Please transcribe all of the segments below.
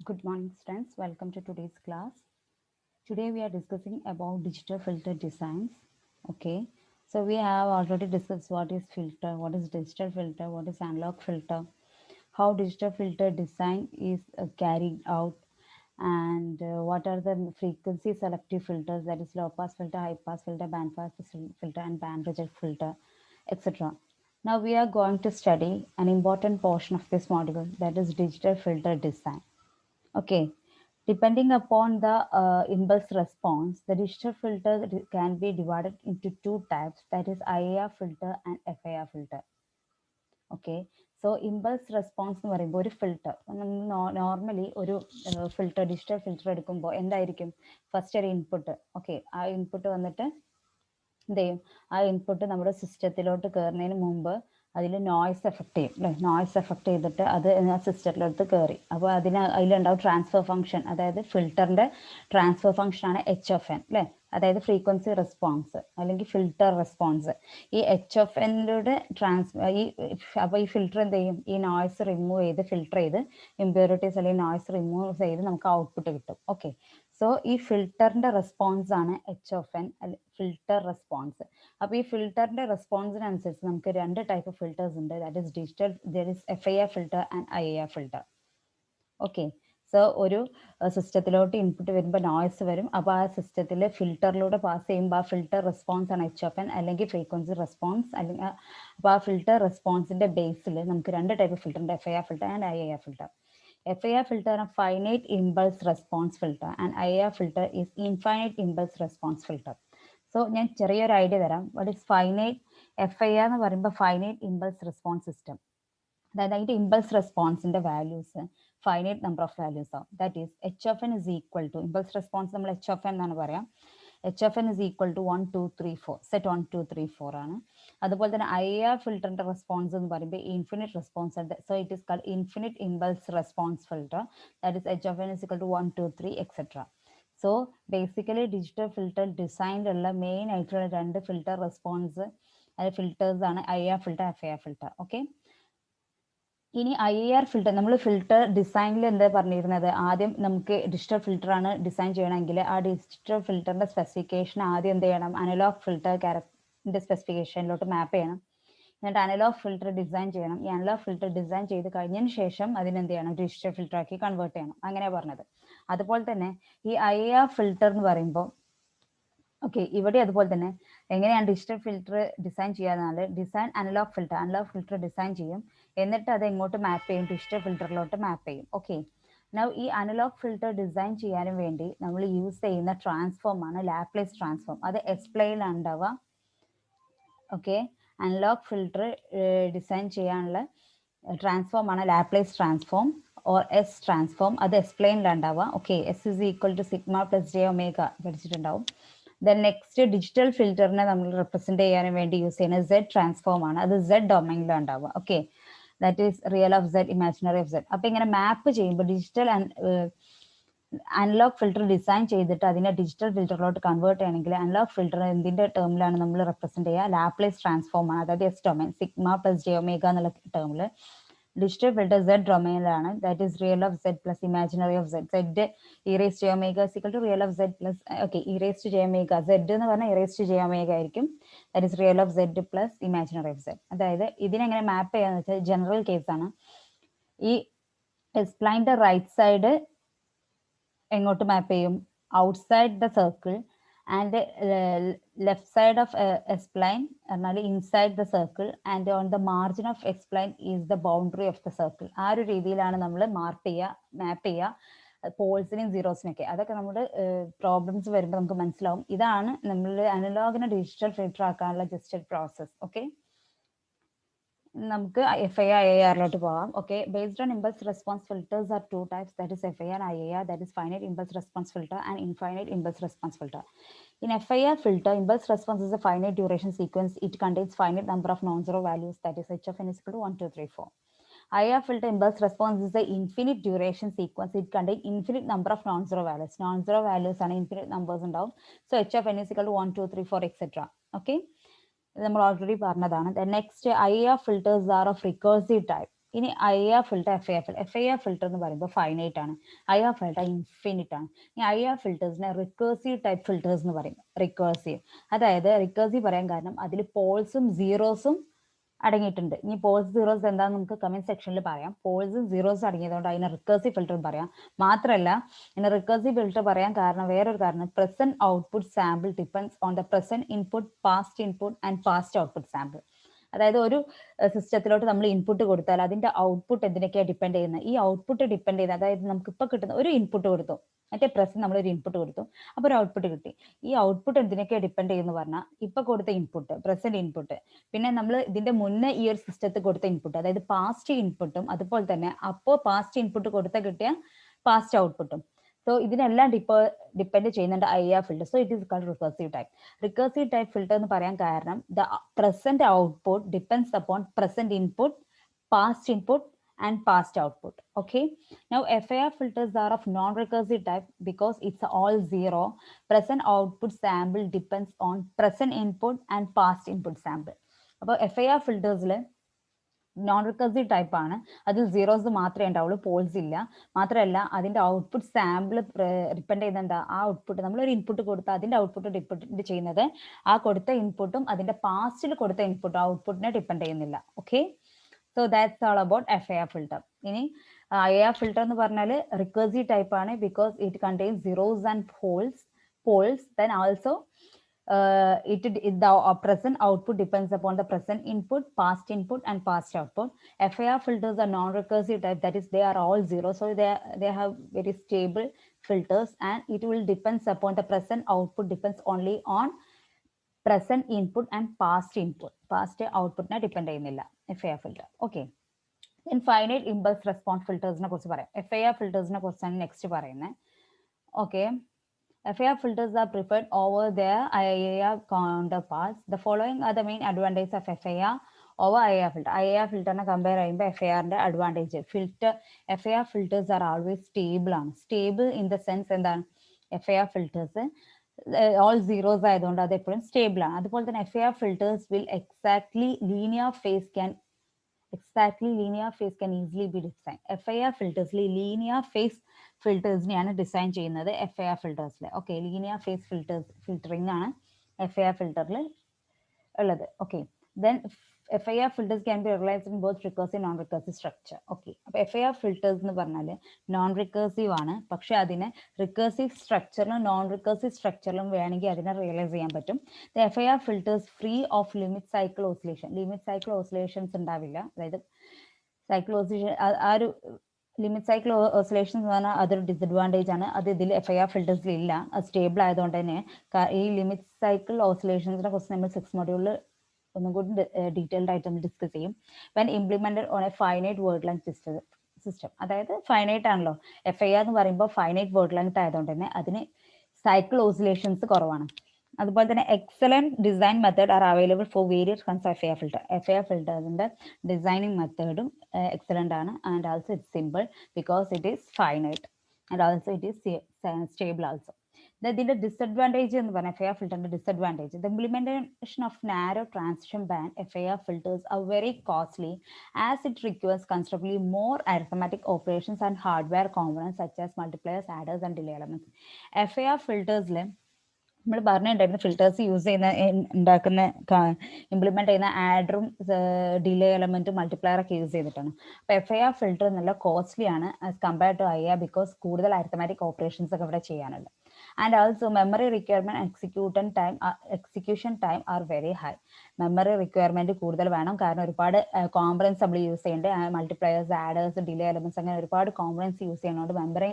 Good morning, students. Welcome to today's class. Today we are discussing about digital filter designs. Okay, so we have already discussed what is filter, what is digital filter, what is analog filter, how digital filter design is carried out, and what are the frequency selective filters, that is low pass filter, high pass filter, band pass filter, and band reject filter, etc. Now we are going to study an important portion of this module, that is digital filter design. Okay, depending upon the impulse response, the digital filter can be divided into two types, that is IAR filter and FIR filter. Okay, so impulse response എന്ന് പറയുമ്പോൾ ഒരു filter normally ഒരു filter digital filter എടുക്കുമ്പോൾ എന്തായിരിക്കും first ഒരു input. Okay, ആ input വന്നിട്ട് എന്ത് ചെയ്യും, ആ ഇൻപുട്ട് നമ്മുടെ സിസ്റ്റത്തിലോട്ട് കയറുന്നതിന് മുമ്പ് അതിൽ നോയ്സ് എഫക്ട് ചെയ്യും അല്ലേ. നോയ്സ് എഫക്ട് ചെയ്തിട്ട് അത് ആ സിസ്റ്റത്തിലോട്ട് കയറി. അപ്പോൾ അതിലുണ്ടാവും ട്രാൻസ്ഫർ ഫംഗ്ഷൻ, അതായത് ഫിൽറ്ററിൻ്റെ ട്രാൻസ്ഫർ ഫംഗ്ഷനാണ് HF അല്ലേ, അതായത് ഫ്രീക്വൻസി റെസ്പോൺസ് അല്ലെങ്കിൽ ഫിൽട്ടർ റെസ്പോൺസ്. ഈ HF അപ്പോൾ ഈ ഫിൽട്ടർ എന്ത് ചെയ്യും, ഈ നോയ്സ് റിമൂവ് ചെയ്ത് ഫിൽട്ടർ ചെയ്ത് ഇമ്പ്യൂരിറ്റീസ് അല്ലെങ്കിൽ നോയ്സ് റിമൂവ് ചെയ്ത് നമുക്ക് ഔട്ട്പുട്ട് കിട്ടും. ഓക്കെ, സോ ഈ ഫിൽട്ടറിന്റെ റെസ്പോൺസ് ആണ് HN, ഫിൽട്ടർ റെസ്പോൺസ്. അപ്പോൾ ഈ ഫിൽട്ടറിന്റെ റെസ്പോൺസിനനുസരിച്ച് നമുക്ക് രണ്ട് ടൈപ്പ് ഫിൽട്ടേഴ്സ് ഉണ്ട്, that is digital, there is FIR filter and IAR filter. Okay, so ഒരു സിസ്റ്റത്തിലോട്ട് ഇൻപുട്ട് വരുമ്പോൾ നോയ്സ് വരും. അപ്പോൾ ആ സിസ്റ്റത്തിൽ ഫിൽട്ടറിലൂടെ പാസ് ചെയ്യുമ്പോൾ ആ ഫിൽട്ടർ റെസ്പോൺസ് ആണ് HN അല്ലെങ്കിൽ ഫ്രീക്വൻസി റെസ്പോൺസ്. അല്ലെങ്കിൽ അപ്പോൾ ആ ഫിൽട്ടർ റെസ്പോൺസിന്റെ ബേസിൽ നമുക്ക് രണ്ട് ടൈപ്പ് ഫിൽട്ടർ ഉണ്ട്, FIR filter and IAR filter. FIR filter a finite impulse response filter and IAR filter is infinite impulse response filter. So ഞാൻ ചെറിയൊരു ഐഡിയ തരാം. What is finite? FIR എന്ന് പറയുമ്പോൾ ഫൈനൈറ്റ് ഇമ്പൾസ് റെസ്പോൺസ് സിസ്റ്റം. അതായത് അതിന്റെ impulse റെസ്പോൺസിന്റെ values finite number of values ആവും. That is HN is equal to impulse response നമ്മൾ HN എന്നാണ് പറയാം. HN is equal to 1 2 3 4, set 1 2 3 4 ആണ്. അതുപോലെ തന്നെ IAR ഫിൽറ്ററിന്റെ റെസ്പോൺസ് എന്ന് പറയുമ്പോൾ ഇൻഫിനിറ്റ് റെസ്പോൺസ് ഉണ്ട്. So it is called infinite impulse response filter. That is HN is equal to 1 2 3 etcetera. So basically digital filter ഡിസൈനിലുള്ള മെയിൻ ആയിട്ടുള്ള രണ്ട് ഫിൽറ്റർ റെസ്പോൺസ് ഫിൽറ്റേഴ്സ് ആണ് IAR filter, FIR filter. Okay, ഇനി IAR filter, നമ്മൾ filter ഡിസൈനിൽ എന്താ പറഞ്ഞിരുന്നത്, ആദ്യം നമുക്ക് ഡിജിറ്റൽ ഫിൽറ്റർ ആണ് ഡിസൈൻ ചെയ്യണമെങ്കിൽ ആ ഡിജിറ്റൽ ഫിൽറ്ററിന്റെ സ്പെസിഫിക്കേഷൻ ആദ്യം എന്ത് ചെയ്യണം, അനലോഗ് ഫിൽറ്റർ ക്യാരക്ടറിന്റെ സ്പെസിഫിക്കേഷനിലോട്ട് മാപ്പ് ചെയ്യണം. എന്നിട്ട് അനലോഗ് ഫിൽറ്റർ ഡിസൈൻ ചെയ്യണം. ഈ അനലോഗ് ഫിൽറ്റർ ഡിസൈൻ ചെയ്ത് കഴിഞ്ഞതിന് ശേഷം അതിനെന്ത് ചെയ്യണം, ഡിജിറ്റൽ ഫിൽറ്റർ ആക്കി കൺവേർട്ട് ചെയ്യണം. അങ്ങനെ പറഞ്ഞത്. അതുപോലെ തന്നെ ഈ IAR ഫിൽറ്റർ എന്ന് പറയുമ്പോൾ ഓക്കെ, ഇവിടെ അതുപോലെ തന്നെ എങ്ങനെയാണ് ഡിജിറ്റൽ ഫിൽറ്റർ ഡിസൈൻ ചെയ്യാന്നാൽ ഡിസൈൻ അനലോഗ് ഫിൽറ്റർ ഡിസൈൻ ചെയ്യും. എന്നിട്ട് അത് എങ്ങോട്ട് മാപ്പ് ചെയ്യും, ഡിജിറ്റൽ ഫിൽറ്ററിലോട്ട് മാപ്പ് ചെയ്യും. ഓക്കെ, നൗ ഈ അനലോഗ് ഫിൽറ്റർ ഡിസൈൻ ചെയ്യാനും വേണ്ടി നമ്മൾ യൂസ് ചെയ്യുന്ന ട്രാൻസ്ഫോം ആണ് ലാപ്ലേസ് ട്രാൻസ്ഫോം. അത് എക്സ്പ്ലെയിനിലാണ് ഉണ്ടാവുക. ഓക്കെ, അനലോഗ് ഫിൽറ്റർ ഡിസൈൻ ചെയ്യാനുള്ള ട്രാൻസ്ഫോം ആണ് Laplace transform or s transform. അത് എക്സ്പ്ലെയിനിലാണ് ഉണ്ടാവുക. Okay, S is equal to sigma plus j omega പഠിച്ചിട്ടുണ്ടാവും. ദെൻ നെക്സ്റ്റ് ഡിജിറ്റൽ ഫിൽറ്ററിനെ നമ്മൾ റെപ്രസെന്റ് ചെയ്യാൻ വേണ്ടി യൂസ് ചെയ്യുന്ന Z ട്രാൻസ്ഫോം ആണ്. അത് Z ഡൊമൈനിലാണ് ഉണ്ടാവുക. Okay, that is real of Z, imaginary of Z. അപ്പൊ ഇങ്ങനെ മാപ്പ് ചെയ്യുമ്പോൾ ഡിജിറ്റൽ അനലോഗ് ഫിൽറ്റർ ഡിസൈൻ ചെയ്തിട്ട് അതിനെ ഡിജിറ്റൽ ഫിൽറ്ററിലോട്ട് കൺവേർട്ട് ചെയ്യണമെങ്കിൽ അനലോഗ് ഫിൽറ്റർ എന്തിന്റെ ടേമിലാണ് നമ്മൾ റെപ്രസെന്റ് ചെയ്യുക, ലാപ്ലേസ് ട്രാൻസ്ഫോം ആണ്. അതായത് s domain sigma plus j omega എന്നുള്ള ടേമിൽ. ഡിജിറ്റൽ ഫിൽറ്റർ Z ഡൊമൈനിലാണ്. That is real of Z plus imaginary of Z. Z e raise j omega equal to real of Z plus okay e raise to j omega. Z എന്ന് പറഞ്ഞാൽ e raise to j omega ആയിരിക്കും. That is real of Z plus imaginary of Z. അതായത് ഇതിനെങ്ങനെ മാപ്പ് ചെയ്യാന്ന് വെച്ചാൽ general കേസാണ്. ഈ എക്സ്പ്ലൈൻ്റെ right side എങ്ങോട്ട് map ചെയ്യും, outside the circle, and left side of s plane എന്നാൽ inside the circle, and on the margin of s plane is the boundary of the circle. ആ ഒരു രീതിയിലാണ് നമ്മൾ മാപ്പ് ചെയ്യുക പോൾസിനെയും സീറോസിനൊക്കെ. അതൊക്കെ നമ്മുടെ പ്രോബ്ലംസ് വരുമ്പോൾ നമുക്ക് മനസ്സിലാവും. ഇതാണ് നമ്മൾ അനലോഗിനെ ഡിജിറ്റൽ ഫിൽറ്റർ ആക്കാനുള്ള ജസ്റ്റ് പ്രോസസ്. ഓക്കെ, നമുക്ക് FIR IARലോട്ട് പോവാം. Okay, based on impulse response filters are two types, that is FIR and IAR, that is finite impulse response filter and infinite impulse response filter. In FIR filter, impulse response is a finite duration sequence. It contains finite number of non-zero values, that is HFN is equal to 1 2 3 4. IAR filter impulse response is a infinite duration sequence. It contains infinite number of non-zero values. Non-zero values are infinite numbers ഉണ്ടാവും. So HFN is equal to 1 2 3 4 etc. Okay, നമ്മൾ already പറഞ്ഞതാണ്. Next IAR filters are of recursive type. ഇനി IR filter, FIR filter. FIR filter എന്ന് പറയുമ്പോൾ finite ആണ്, IR filter infinite ആണ്. ഈ IR ഫിൽട്ടേഴ്സിനെ recursive type filters എന്ന് പറയും. റിക്കേഴ്സീവ്, അതായത് റിക്കേഴ്സീവ് പറയാൻ കാരണം അതിൽ പോൾസും സീറോസും അടങ്ങിയിട്ടുണ്ട്. ഇനി പോൾസ് സീറോസ് എന്താണെന്ന് നമുക്ക് കമന്റ് സെക്ഷനിൽ പറയാം. പോൾസും സീറോസും അടങ്ങിയതുകൊണ്ട് അതിനെ റിക്കേഴ്സീവ് ഫിൽട്ടർ പറയാം. മാത്രമല്ല ഇതിനെ റിക്കേഴ്സീവ് ഫിൽട്ടർ പറയാൻ കാരണം വേറൊരു കാരണം, present output sample depends on the present input, past input and past output sample. അതായത് ഒരു സിസ്റ്റത്തിലോട്ട് നമ്മൾ ഇൻപുട്ട് കൊടുത്താൽ അതിന്റെ ഔട്ട്പുട്ട് എന്തിനൊക്കെയാണ് ഡിപ്പെൻഡ് ചെയ്യുന്നത്, ഈ ഔട്ട്പുട്ട് ഡിപ്പെൻഡ് ചെയ്യുന്നത്, അതായത് നമുക്ക് ഇപ്പൊ കിട്ടുന്ന ഒരു ഇൻപുട്ട് കൊടുത്തു, മറ്റേ പ്രസന്റ് നമ്മൾ ഒരു ഇൻപുട്ട് കൊടുത്തു, അപ്പോൾ ഒരു ഔട്ട്പുട്ട് കിട്ടി. ഈ ഔട്ട്പുട്ട് എന്തിനൊക്കെയാണ് ഡിപ്പെൻഡ് ചെയ്യുന്നു പറഞ്ഞാൽ ഇപ്പൊ കൊടുത്ത ഇൻപുട്ട്, പ്രസന്റ് ഇൻപുട്ട്, പിന്നെ നമ്മൾ ഇതിന്റെ മുന്നേ ഈ ഒരു സിസ്റ്റത്തിൽ കൊടുത്ത ഇൻപുട്ട്, അതായത് പാസ്റ്റ് ഇൻപുട്ടും, അതുപോലെ തന്നെ അപ്പോൾ പാസ്റ്റ് ഇൻപുട്ട് കൊടുത്ത കിട്ടിയ പാസ്റ്റ് ഔട്ട്പുട്ടും. സോ ഇതിനെല്ലാം ഡിപ്പെൻഡ് ചെയ്യുന്നുണ്ട് IR filter. So it is called recursive type. Recursive type filter എന്ന് പറയാൻ കാരണം the present output depends upon present input, past input and past output. Okay, now FIR filters are of non-recursive type because it's all zero. Present output sample depends on present input and past input sample. അപ്പോൾ FIR ഫിൽട്ടേഴ്സിൽ non recursive type ആണ്, അതിൽ zeros മാത്രമേ ഉണ്ടാവുള്ളൂ, Paul's ഇല്ല. മാത്രമല്ല അതിന്റെ output sample depend ചെയ്യുന്നുണ്ട്. ആ ഔട്ട്പുട്ട് നമ്മളൊരു ഇൻപുട്ട് കൊടുത്താൽ അതിന്റെ ഔട്ട്പുട്ട് ഡിപ്പെൻഡ് ചെയ്യുന്നത് ആ കൊടുത്ത ഇൻപുട്ടും അതിന്റെ പാസ്റ്റിൽ കൊടുത്ത ഇൻപുട്ടും ഔട്ട്പുട്ടിനെ ഡിപ്പെൻഡ് ചെയ്യുന്നില്ല. Okay, so that's all about FIR filter. ഇനി IR ഫിൽട്ടർ എന്ന് പറഞ്ഞാൽ റിക്കർസീവ് ടൈപ്പ് ആണ് because it contains zeros and poles. Then also the present output depends upon the present input, past input and past output. FIR filters are non-recursive type, that is they are all zero, so they have very stable filters and it will depends upon the present output depends only on present input and past input. Past output na depend ചെയ്യുന്നില്ല FIR filter. Okay, then finite impulse response filters നെ കുറിച്ച് പറയാം. FIR filters നെ കുറിച്ചാണ് next പറയുന്നത്. Okay, FIR filters are preferred over their IIR counterparts. The following are the main advantages of FIR over IIR filter. IIR filter compare ചെയ്യുമ്പോൾ FIRന്റെ advantage, FIR filters are always stable ആണ്. Stable in the sense എന്താണ്, FIR filters all zeros ആയതുകൊണ്ട് അത് എപ്പോഴും stable ആണ്. അതുപോലെ തന്നെ FIR filters will exactly linear phase can easily be designed. FIR filters linear phase ഫിൽട്ടേഴ്സിനെയാണ് ഡിസൈൻ ചെയ്യുന്നത് FIR ഫിൽട്ടേഴ്സിൽ. ഓക്കെ, ലീനിയർ ഫേസ് ഫിൽറ്ററിംഗ് ആണ് FIR ഫിൽട്ടറിൽ ഉള്ളത്. Okay, then FIR filters can be realised in both recursive non recursive structure. Okay, അപ്പോൾ FIR filters എന്ന് പറഞ്ഞാൽ non recursive ആണ്, പക്ഷെ അതിനെ റിക്കേഴ്സീവ് സ്ട്രക്ചറിലും നോൺ റിക്കേഴ്സീവ് സ്ട്രക്ചറിലും വേണമെങ്കിൽ അതിനെ റിയലൈസ് ചെയ്യാൻ പറ്റും. FIR filters free of limit cycle oscillations ഉണ്ടാവില്ല. അതായത് സൈക്കിൾ ഓസിലേഷൻ, ആ ഒരു ലിമിറ്റ് സൈക്കിൾ ഓസിലേഷൻ എന്ന് പറഞ്ഞാൽ അതൊരു ഡിസഡ്വാൻറ്റേജ് ആണ്. അത് ഇതിൽ FIR ഫിൽട്ടേഴ്സിൽ ഇല്ല. അത് സ്റ്റേബിൾ ആയതുകൊണ്ട് തന്നെ ഈ ലിമിറ്റ് സൈക്കിൾ ഓസിലേഷൻസിനെ കുറിച്ച് നമ്മൾ 6 മൊഡ്യൂളിൽ ഒന്നും കൂടി ഡീറ്റെയിൽഡ് ആയിട്ട് നമ്മൾ ഡിസ്കസ് ചെയ്യും. When implemented on A finite word length system, അതായത് ഫൈനൈറ്റ് ആണല്ലോ FIR എന്ന് പറയുമ്പോൾ, ഫൈനൈറ്റ് വേർഡ് ലെങ്ത് ആയതുകൊണ്ട് തന്നെ അതിന് സൈക്കിൾ ഓസിലേഷൻസ് കുറവാണ്. അതുപോലെ തന്നെ excellent design method are available for various cons FIR filter. FIR ഫിൽട്ടേഴ്സിന്റെ ഡിസൈനിങ് മെത്തേഡും എക്സലന്റ് ആണ്. And also it's simple because it is finite and also it is stable also. ഇതിന്റെ ഡിസഡ്വാൻറ്റേജ് എന്ന് പറഞ്ഞാൽ FIR ഫിൽട്ടറിന്റെ disadvantage, the implementation of narrow transition band FIR filters are very costly as it requires considerably more arithmetic operations and hardware components such as multipliers, adders and delay elements. FIR ഫിൽട്ടേഴ്സിൽ നമ്മൾ പറഞ്ഞിട്ടുണ്ടായിരുന്നു filters use ചെയ്യുന്ന implement ചെയ്യുന്ന ആഡറും delay എലമെന്റും multiplier ഒക്കെ use ചെയ്തിട്ടാണ്. അപ്പോൾ FIR filter നല്ല കോസ്റ്റ്ലി ആണ് as compared to IR because കൂടുതൽ അരിത്തമാറ്റിക് ഓപ്പറേഷൻസ് ഒക്കെ ഇവിടെ ചെയ്യാനുണ്ട്. And also memory requirement execution time are very high. Memory requirement കൂടുതൽ വേണം, കാരണം ഒരുപാട് കോമ്പണൻസ് നമ്മൾ യൂസ് ചെയ്യുന്നുണ്ട്. മൾട്ടിപ്ലയേഴ്സ്, ആഡേഴ്സ്, ഡിലേ എലമെന്റ്സ്, അങ്ങനെ ഒരുപാട് കോമ്പണൻസ് യൂസ് ചെയ്യുന്നതുകൊണ്ട്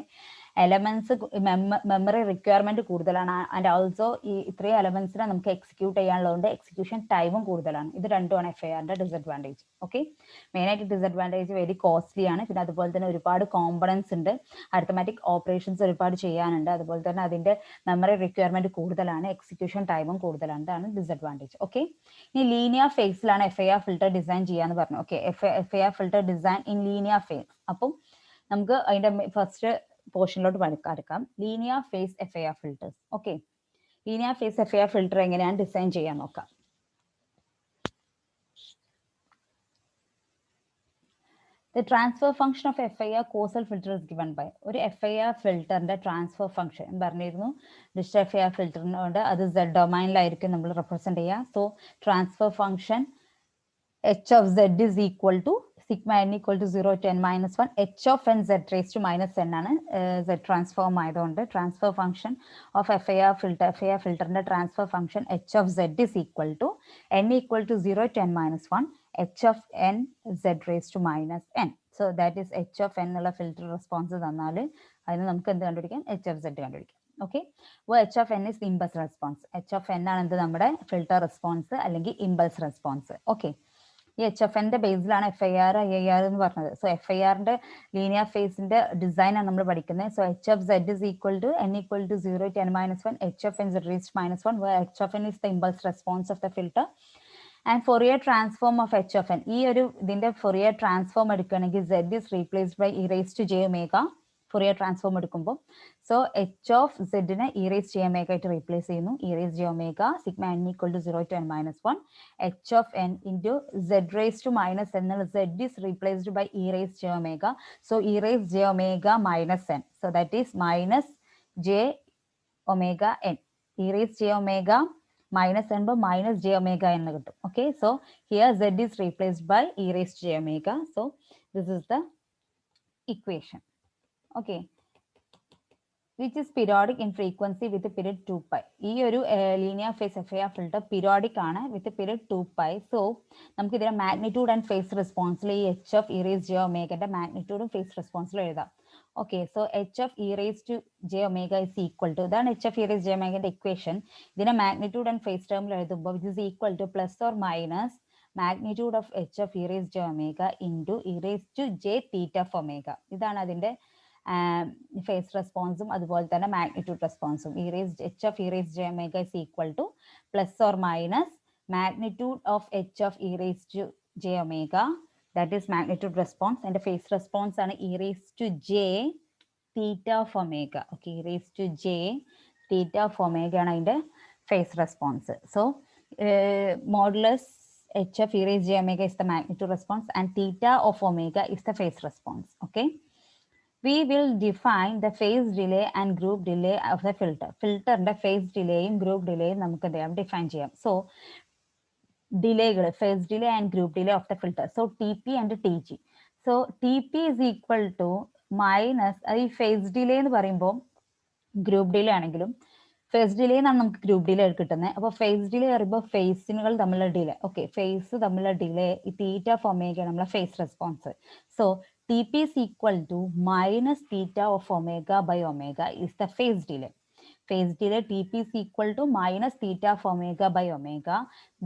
മെമ്മറി റിക്വയർമെന്റ് കൂടുതലാണ്. ആൻഡ് ഓൾസോ ഈ ഇത്രയും എലമെന്റ്സിനെ നമുക്ക് എക്സിക്യൂട്ട് ചെയ്യാനുള്ളതുകൊണ്ട് എക്സിക്യൂഷൻ ടൈമും കൂടുതലാണ്. ഇത് രണ്ടുമാണ് FIRന്റെ ഡിസഡ്വാൻറ്റേജ്. ഓക്കെ, മെയിനായിട്ട് ഡിസഡ്വാൻറ്റേജ് വെരി കോസ്റ്റ്ലി ആണ്. പിന്നെ അതുപോലെ തന്നെ ഒരുപാട് കോമ്പണൻസ് ഉണ്ട്, അരിത്തമാറ്റിക് ഓപ്പറേഷൻസ് ഒരുപാട് ചെയ്യാനുണ്ട്. അതുപോലെ തന്നെ അതിന്റെ മെമ്മറി റിക്വയർമെന്റ് കൂടുതലാണ്, എക്സിക്യൂഷൻ ടൈമും കൂടുതലാണ്. ഇതാണ് ഡിസഡ്വാൻറ്റേജ്. ഓക്കെ, ഇനി ലീനിയർ ഫേസിലാണ് FIR ഫിൽട്ടർ ഡിസൈൻ ചെയ്യാന്ന് പറഞ്ഞു. Okay, FIR filter design in linear phase. അപ്പം നമുക്ക് അതിന്റെ ഫസ്റ്റ് പോർഷനിലോട്ട് അടുക്കാം. Linear phase FIR filters. Okay, linear phase FIR filter എങ്ങനെയാണ് ഡിസൈൻ ചെയ്യാൻ നോക്കാം. The transfer function of FIR causal filter is given by ഒരു FIR ഫിൽറ്ററിന്റെ ട്രാൻസ്ഫർ ഫംഗ്ഷൻ പറഞ്ഞിരുന്നു. ഡിജിറ്റൽ FIR ഫിൽറ്ററിനോട് അത് Z ഡൊമൈനിലായിരിക്കും നമ്മൾ റെപ്രസെന്റ് ചെയ്യുക. So transfer function h of z is equal to sigma n equal to 0 to n minus 1 h of n z raised to minus n ആണ് z transform ആയതുകൊണ്ട് transfer function of FIR ഫിൽറ്ററിന്റെ transfer function h of z is equal to n equal to 0 to n minus 1 h of n z raised to minus n. So that is h of n എന്നുള്ള filter response തന്നാൽ അതിന് നമുക്ക് എന്ത് കണ്ടുപിടിക്കാം? h of z കണ്ടുപിടിക്കാം. Okay, അപ്പോൾ h of n is impulse response. h of n ആണ് എന്ത് നമ്മുടെ ഫിൽറ്റർ റെസ്പോൺസ് അല്ലെങ്കിൽ ഇമ്പൾസ് റെസ്പോൺസ്. ഓക്കെ, ഈ എച്ച് എഫ് എൻ്റെ ബേസിലാണ് FIR IIR എന്ന് പറഞ്ഞത്. സോ FIRന്റെ ലീനിയർ ഫേസിന്റെ ഡിസൈൻ ആണ് നമ്മൾ പഠിക്കുന്നത്. So h of z is equal to n equal to 0 to n minus 1 h of n z raised to minus 1 where h of n is the impulse response of the filter and Fourier transform of h of n. ഈ ഒരു ഇതിന്റെ Fourier transform എടുക്കുകയാണെങ്കിൽ z is replaced by e raised to j omega Fourier transform എടുക്കുമ്പോൾ. So h of z നെ e raised j omega ആയിട്ട് replace ചെയ്യുന്നു. e raised j omega sigma n equal to 0 to n minus 1 h of n into z raised to minus n. z is replaced by e raised j omega. So e raised j omega minus n. So that is minus j omega n. e raised j omega minus n by minus j omega n കിട്ടും. Okay, so here z is replaced by e raised j omega. So this is the equation. Okay, which is periodic in frequency with a period 2π. ഈ ഒരു linear phase FIR filter periodic ആണ് വിത്ത് period 2π. So നമുക്ക് ഇതിന്റെ magnitude and face റെസ്പോൺസിൽ ഈ h of e raised j omega മാഗ്നിറ്റ്യൂഡും phase റെസ്പോൺസിലും എഴുതാം. Okay, so h of e raised to j omega is equal to, ഇതാണ് h of e raised j omega equation. ഇതിനെ magnitude and face ടേമിൽ എഴുതുമ്പോൾ ഇത് is equal to plus or minus magnitude of h of e raised j omega into e raised to j theta of omega. ഇതാണ് അതിന്റെ face റെസ്പോൺസും അതുപോലെ തന്നെ magnitude റെസ്പോൺസും. h of e raised j omega is equal to plus or minus magnitude of h of e raised to j omega, that is magnitude response, and the phase response ആണ് e raised to j theta of omega. Okay, e raised to j theta of omega ആണ് അതിന്റെ phase response. So modulus h of e raised j omega is the magnitude response and theta of omega is the phase response. Okay, we will define the phase delay and group delay of the filter. ഫിൽറ്ററിന്റെ phase delayയും group delayയും നമുക്ക് define ചെയ്യാം. So ഡിലേകൾ, phase delay and group delay of the filter. So TP and TG. So TP is equal to minus, ഈ phase delay എന്ന് പറയുമ്പോൾ group delay ആണെങ്കിലും phase delay എന്നാണ് നമുക്ക് ഗ്രൂപ്പ് ഡിലേ കിട്ടുന്നത്. അപ്പോൾ ഫേസ് ഡിലേ പറയുമ്പോൾ ഫേസിനുകൾ തമ്മിലുള്ള ഡിലേ. ഓക്കെ, ഫേസ് തമ്മിലുള്ള ഡിലേ ഈ തീറ്റ ഓഫ് ഒമേഗ നമ്മളെ phase response. So TP is equal to minus theta of omega by omega is the phase delay. Phase delay TP is equal to minus theta of omega by omega.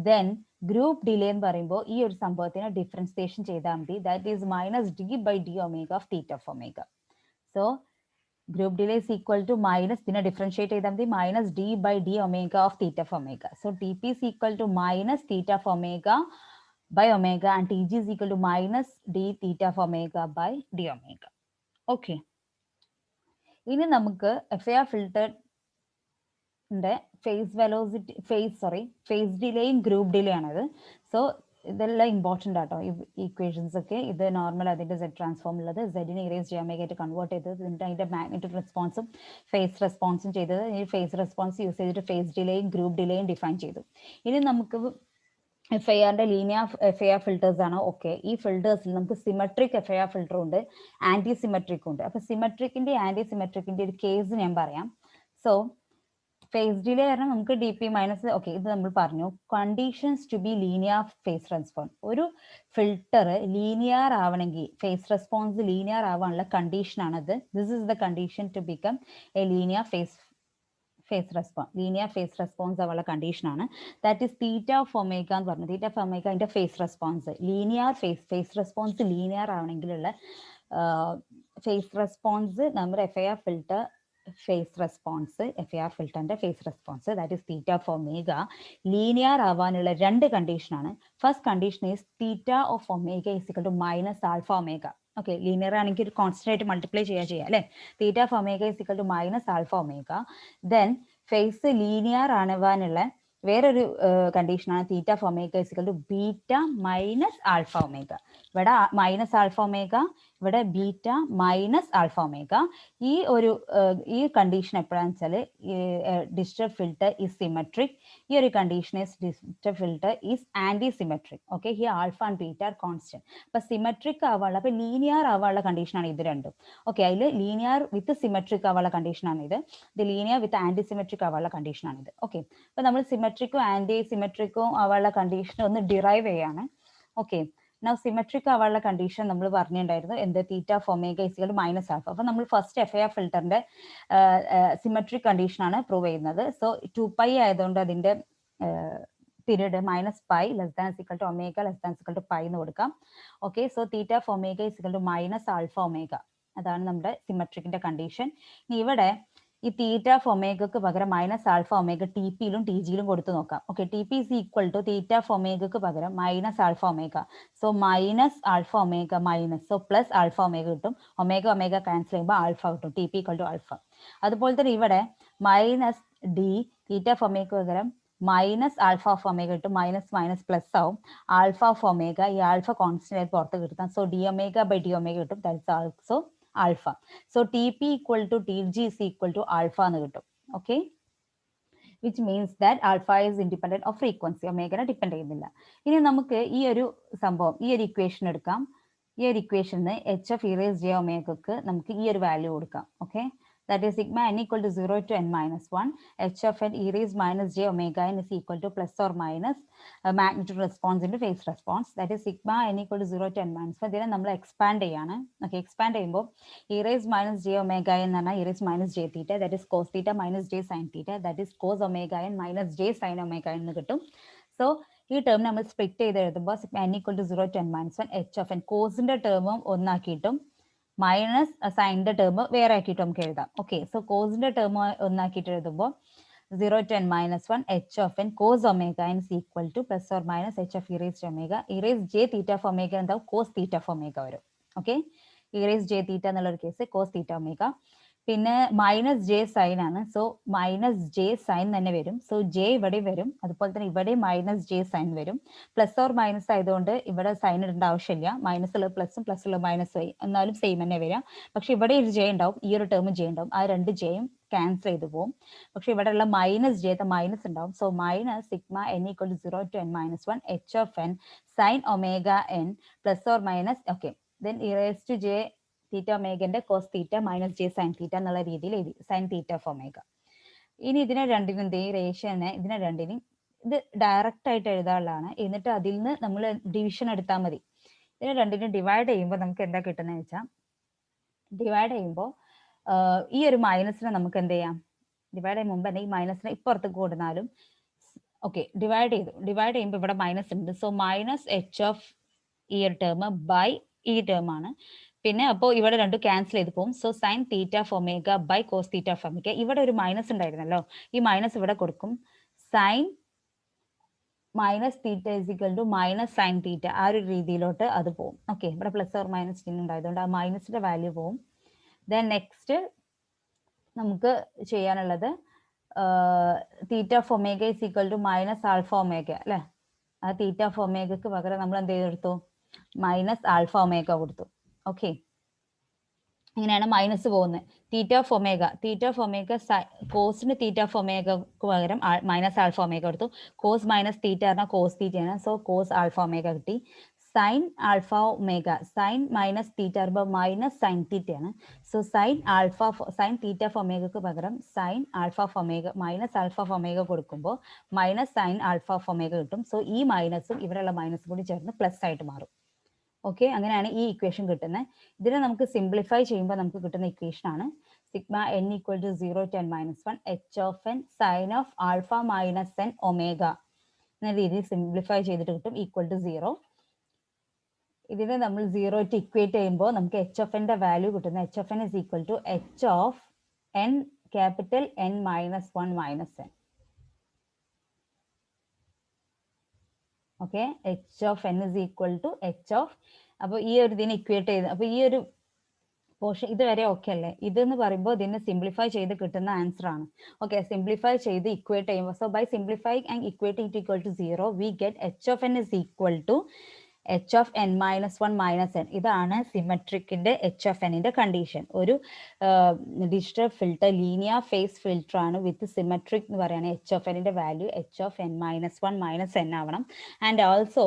Then group delay എന്ന് പറയുമ്പോൾ ഈ ഒരു സംഭവത്തിന് differentiation ചെയ്താൽ മതി. That is minus d by d omega of theta of omega. So group delay is equal to minus, ഇതിനെ differentiate ചെയ്താൽ മതി, minus d by d omega of theta of omega. So TP is equal to minus theta of omega by omega and TG is equal to minus d theta of omega by d omega. Okay, ഇനി നമുക്ക് FIR filter phase ഡിലേയും group delay ആണത്. So ഇതെല്ലാം important ആട്ടോ ഈ equations ഒക്കെ. ഇത് normal അതിന്റെ Z ട്രാൻസ്ഫോം ഉള്ളത് Z-നെ e raised j omega ആയിട്ട് കൺവേർട്ട് ചെയ്തത്, അതിന്റെ മാഗ്നിറ്റ്യൂഡ് റെസ്പോൺസും ഫേസ് റെസ്പോൺസും ചെയ്തത്. ഈ ഫേസ് റെസ്പോൺസ് യൂസ് ചെയ്തിട്ട് ഫേസ് ഡിലേയും ഗ്രൂപ്പ് ഡിലേയും ഡിഫൈൻ ചെയ്തു. ഇനി നമുക്ക് FIRന്റെ ലീനിയർ FIR ഫിൽട്ടേഴ്സ് ആണ്. ഓക്കെ, ഈ ഫിൽട്ടേഴ്സിൽ നമുക്ക് സിമെട്രിക് FIR ഫിൽട്ടർ ഉണ്ട്, ആന്റി സിമെട്രിക് ഉണ്ട്. അപ്പൊ സിമെട്രിക്കിന്റെ ആന്റി സിമെട്രിക്കിന്റെ ഒരു കേസ് ഞാൻ പറയാം. സോ ഫേസ് ഡിലേ കാരണം നമുക്ക് DP മൈനസ്, ഓക്കെ ഇത് നമ്മൾ പറഞ്ഞു. Conditions to be linear phase response. ഒരു ഫിൽട്ടർ ലീനിയർ ആവണമെങ്കിൽ, ഫേസ് റെസ്പോൺസ് ലീനിയർ ആവാനുള്ള കണ്ടീഷൻ ആണത്. This is the condition to become a linear phase response. Linear phase response ആവാനുള്ള കണ്ടീഷൻ ആണ്. That is theta of omega എന്ന് പറഞ്ഞു. Theta of omega അതിന്റെ phase response. Linear phase response linear ആവണമെങ്കിലുള്ള phase response നമ്മുടെ FIR filter phase response, FIR ഫിൽട്ടറിന്റെ phase response that is theta of omega linear ആവാനുള്ള രണ്ട് കണ്ടീഷനാണ്. First condition is theta of omega is equal to minus alpha omega. Okay, linear ആണെങ്കിൽ ഒരു constant ആയിട്ട് multiply ചെയ്യാം അല്ലെ. Theta of omega is equal to minus alpha omega. Then phase linear ആവാനുള്ള വേറൊരു കണ്ടീഷനാണ് theta for omega is equal to beta minus alpha omega. ഇവിടെ minus alpha omega, ഇവിടെ ബീറ്റ മൈനസ് ആൽഫ ഒമേഗ. ഈ കണ്ടീഷൻ എപ്പോഴാണെന്ന് വെച്ചാൽ ഡിജിറ്റൽ ഫിൽട്ടർ ഈസ് സിമെട്രിക്. ഈ ഒരു condition is digital filter is antisymmetric. Okay, here alpha and beta are constant. അപ്പൊ symmetric ആവാനുള്ള, അപ്പൊ ലീനിയർ ആവാനുള്ള കണ്ടീഷനാണ് ഇത് രണ്ടും. ഓക്കെ, അതിൽ ലീനിയർ വിത്ത് സിമെട്രിക് ആവാനുള്ള കണ്ടീഷനാണ് ഇത്. ഇത് ലീനിയർ വിത്ത് ആന്റി സിമെട്രിക് ആവാനുള്ള കണ്ടീഷനാണ് ഇത്. ഓക്കെ, അപ്പൊ നമ്മൾ സിമെട്രിക്കും ആന്റി സിമെട്രിക്കും ആവാനുള്ള കണ്ടീഷൻ ഒന്ന് ഡിറൈവ് ചെയ്യാണ്. ഓക്കെ, നൗ സിമെട്രിക് ആവാനുള്ള കണ്ടീഷൻ നമ്മൾ പറഞ്ഞിട്ടുണ്ടായിരുന്നു എന്ത്, theta omega is equal to minus alpha. അപ്പൊ നമ്മൾ ഫസ്റ്റ് FIR ഫിൽറ്ററിന്റെ സിമെട്രിക് കണ്ടീഷനാണ് പ്രൂവ് ചെയ്യുന്നത്. സോ 2π ആയതുകൊണ്ട് അതിന്റെ period minus pi less than is equal to omega less than is equal to pi എന്ന് കൊടുക്കാം. Okay, so theta omega is equal to minus alpha omega, അതാണ് നമ്മുടെ സിമെട്രിക്കിന്റെ കണ്ടീഷൻ. ഇനി ഇവിടെ ഈ തീറ്റ ഒമേഗക്ക് പകരം മൈനസ് ആൽഫ ഒമേഗ ടി പിയിലും ടി ജിയിലും കൊടുത്തു നോക്കാം. Okay, t P is equal to theta ഒമേഗക്ക് പകരം minus alpha omega. So minus alpha omega minus, so plus alpha omega കിട്ടും. ഒമേഗ ഒമേഗ ക്യാൻസൽ ചെയ്യുമ്പോൾ ആൽഫ കിട്ടും, t p equal to alpha. അതുപോലെ തന്നെ ഇവിടെ മൈനസ് ഡി തീറ്റ ഒമേഗക്ക് പകരം മൈനസ് ആൽഫ ഓഫ് ഒമേഗ കിട്ടും. മൈനസ് മൈനസ് പ്ലസ് ആവും. ആൽഫ ഓഫ് ഒമേഗ, ഈ ആൽഫ കോൺസ്റ്റന്റ് ആയിട്ട് പുറത്ത് കിട്ടാം. So d omega by d omega കിട്ടും. That's also alpha. So t p equal to t g is equal to alpha എന്ന് കിട്ടും. Okay, which means that alpha is independent of frequency, ഒമേഗനെ depend ചെയ്യുന്നില്ല. ഇനി നമുക്ക് ഈ ഒരു സംഭവം, ഈ ഒരു ഇക്വേഷൻ എടുക്കാം. ഈ ഒരു ഇക്വേഷന് എച്ച് ഓഫ് ഇറേസ് ജെ ഒമേഗക്ക് നമുക്ക് ഈ ഒരു വാല്യൂ കൊടുക്കാം. Okay, that is sigma n equal to 0 to n minus 1, h of n e raised minus j omega n is equal to plus or minus magnitude response into phase response. That is sigma n equal to 0 to n minus 1. ഇതിനെ നമ്മൾ expand ചെയ്യാണ്. Okay, expand ചെയ്യുമ്പോൾ e raised minus j omega n എന്ന് പറഞ്ഞാൽ e raised minus j theta, that is cos theta minus j sin theta, that is cos omega n minus j sin omega n എന്ന് കിട്ടും. So ഈ term നമ്മൾ split ചെയ്ത് എഴുതുമ്പോൾ sigma n equal to 0 to n minus 1, h of n കോസിന്റെ ടേമും ഒന്നാക്കിയിട്ടും minus സൈനിന്റെ ടേം വേറെ ആക്കിയിട്ട് നമുക്ക് എഴുതാം. ഓക്കെ, സോ കോസിന്റെ ടേം ഒന്നാക്കിയിട്ട് എഴുതുമ്പോൾ 0 to n minus 1 h of n cos omega n is equal to plus or minus h of e raised omega, e raised j theta of omega എന്താവും, cos theta of omega വരും. Okay, e raised j theta എന്നുള്ളൊരു case cos theta omega. പിന്നെ minus j sign ആണ്. So minus j sign തന്നെ വരും. So J ഇവിടെ വരും, അതുപോലെ തന്നെ ഇവിടെ മൈനസ് ജെ സൈൻ വരും. പ്ലസ് ഓർ മൈനസ് ആയതുകൊണ്ട് ഇവിടെ സൈൻ ഇടേണ്ട ആവശ്യമില്ല. മൈനസ് ഉള്ള പ്ലസും പ്ലസ് ഉള്ള മൈനസ് എന്നാലും സെയിം തന്നെ വരാം. പക്ഷെ ഇവിടെ ഒരു ജെ ഉണ്ടാവും, ഈ ഒരു ടേം ജെ ഉണ്ടാവും. ആ രണ്ട് ജെയും ക്യാൻസൽ ചെയ്ത് പോകും. പക്ഷെ ഇവിടെ ഉള്ള മൈനസ് ജെ മൈനസ് ഉണ്ടാവും. So minus sigma n equal to 0 to n minus 1 h of n sine omega n plus or minus. Okay, then e raise to j theta ഒമേഗന്റെ cos theta minus j sine theta എന്നുള്ള രീതിയിൽ എഴുതി, sign theta of omega. ഇനി ഇതിനെ രണ്ടിനും ഈ റേഷ്യോനെ ഇതിനെ രണ്ടിനും ഇത് ഡയറക്റ്റ് ആയിട്ട് എഴുതാനുള്ളതാണ്. എന്നിട്ട് അതിൽ നിന്ന് നമ്മൾ ഡിവിഷൻ എടുത്താൽ മതി. ഇതിനെ രണ്ടിനും ഡിവൈഡ് ചെയ്യുമ്പോൾ നമുക്ക് എന്താ കിട്ടുന്നത് വെച്ചാൽ, ഡിവൈഡ് ചെയ്യുമ്പോൾ ഈ ഒരു മൈനസിനെ നമുക്ക് എന്ത് ചെയ്യാം, ഡിവൈഡ് ചെയ്യുമ്പോൾ മുമ്പ് തന്നെ ഈ മൈനസിനെ ഇപ്പുറത്തേക്ക് കൊടുത്താലും. ഓക്കെ, ഡിവൈഡ് ചെയ്യുമ്പോൾ ഇവിടെ മൈനസ് ഉണ്ട്. സോ മൈനസ് എച്ച് ഓഫ് ഈ ഒരു ടേം ബൈ ഈ ടേം ആണ്. പിന്നെ അപ്പോൾ ഇവിടെ രണ്ടും ക്യാൻസൽ ചെയ്ത് പോകും. So sine theta of omega by cos theta of omega. ഇവിടെ ഒരു മൈനസ് ഉണ്ടായിരുന്നല്ലോ, ഈ മൈനസ് ഇവിടെ കൊടുക്കും. Sine minus theta is equal to minus sine theta, ആ ഒരു രീതിയിലോട്ട് അത് പോകും. ഓക്കെ, ഇവിടെ പ്ലസ് ഓർ മൈനസ് ചിഹ്നം ഉണ്ടായതുകൊണ്ട് ആ മൈനസിന്റെ വാല്യൂ പോകും. ദെൻ നെക്സ്റ്റ് നമുക്ക് ചെയ്യാനുള്ളത് theta of omega is equal to minus alpha omega അല്ലെ. ആ തീറ്റ ഓഫ് ഒമേഗക്ക് പകരം നമ്മൾ എന്ത് ചെയ്തെടുത്തു, മൈനസ് ആൽഫ ഒമേഗ കൊടുത്തു. ഓക്കെ, ഇങ്ങനെയാണ് മൈനസ് പോകുന്നത്. തീറ്റ ഓഫ് ഒമേഗ കോസിന് തീറ്റ ഓഫ് ഒമേഗക്ക് പകരം മൈനസ് ആൽഫ ഒമേഗ കൊടുത്തു. കോസ് മൈനസ് തീറ്റ പറഞ്ഞാൽ കോസ് തീറ്റയാണ്. സോ കോസ് ആൽഫ ഒമേഗ കിട്ടി. Sine alpha omega, sine minus theta പറയുമ്പോൾ മൈനസ് സൈൻ തീറ്റയാണ്. സോ സൈൻ തീറ്റ ഓഫ് ഒമേഗക്ക് പകരം sine alpha of omega minus alpha of omega കൊടുക്കുമ്പോൾ minus sine alpha of omega കിട്ടും. So ഈ മൈനസും ഇവിടെയുള്ള മൈനസും കൂടി ചേർന്ന് പ്ലസ് ആയിട്ട് മാറും. ഓക്കെ, അങ്ങനെയാണ് ഈ ഇക്വേഷൻ കിട്ടുന്നത്. ഇതിനെ നമുക്ക് സിംപ്ലിഫൈ ചെയ്യുമ്പോൾ നമുക്ക് കിട്ടുന്ന ഇക്വേഷൻ ആണ് sigma n equal to 0 to n minus 1 h of n sine of alpha minus n omega എന്ന രീതിയിൽ സിംപ്ലിഫൈ ചെയ്തിട്ട് കിട്ടും ഈക്വൽ ടു 0. ഇതിനെ നമ്മൾ 0 to ഇക്വേറ്റ് ചെയ്യുമ്പോൾ നമുക്ക് എച്ച് ഓഫ് എൻ്റെ വാല്യൂ കിട്ടുന്നത് h of n is equal to h of n capital N minus 1 minus n. Okay, h of n is equal to h of, അപ്പോൾ ഈ ഒരു ഇതിനെ ഇക്വേറ്റ് ചെയ്ത്, അപ്പോൾ ഈ ഒരു പോർഷൻ ഇതുവരെ ഓക്കെ അല്ലേ? ഇതെന്ന് പറയുമ്പോൾ ഇതിനെ സിംപ്ലിഫൈ ചെയ്ത് കിട്ടുന്ന ആൻസർ ആണ്. ഓക്കെ, സിംപ്ലിഫൈ ചെയ്ത് ഇക്വേറ്റ് ചെയ്യുമ്പോൾ, so by simplifying and equating it equal to 0 we get h of n is equal to h of n minus one minus n. ഇതാണ് സിമെട്രിക്കിന്റെ എച്ച് ഓഫ് എന്നിന്റെ കണ്ടീഷൻ. ഒരു digital filter linear phase filter ആണ് with symmetric എന്ന് പറയുന്നത് h of എന്നിന്റെ value h of n minus one minus n ആവണം. And also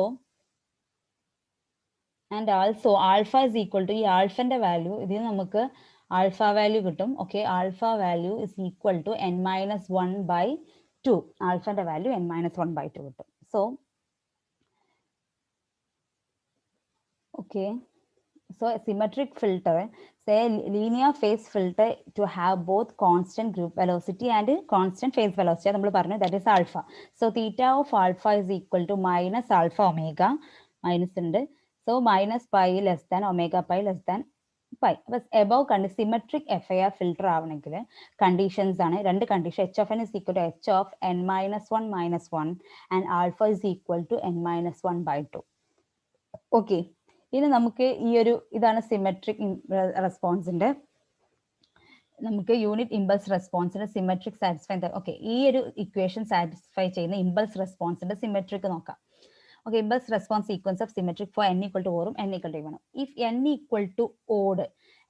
alpha is equal to, ഈ ആൽഫന്റെ വാല്യൂ ഇതിൽ നമുക്ക് ആൽഫ വാല്യൂ കിട്ടും. Okay, alpha value is equal to n minus one by two. ആൽഫന്റെ value n minus one by two കിട്ടും. So okay, so a symmetric filter, say linear phase filter to have both constant group velocity and constant phase velocity, നമ്മൾ പറഞ്ഞു, that is alpha. So theta of alpha is equal to minus alpha omega, minus ഉണ്ട്, so minus pi less than omega pi less than pi. അപ്പോൾ above കണ്ട് symmetric FIR filter ആവണമെങ്കിൽ conditions ആണ്, രണ്ട് condition. H of n is equal to h of n minus one minus one and alpha is equal to n minus one by two. Okay, ഇനി നമുക്ക് ഈ ഒരു ഇതാണ് സിമെട്രിക് റെസ്പോൺസിന്റെ, നമുക്ക് യൂണിറ്റ് ഇമ്പൾസ് റെസ്പോൺസിന്റെ സിമെട്രിക് സാറ്റിസ്ഫൈ. ഓക്കെ, ഈ ഒരു ഇക്വേഷൻ സാറ്റിസ്ഫൈ ചെയ്യുന്ന ഇമ്പൾസ് റെസ്പോൺസിന്റെ സിമെട്രിക് നോക്കാം. Okay, impulse response sequence of symmetric for n equal to ഓറും n equal to 1. If n equal to odd,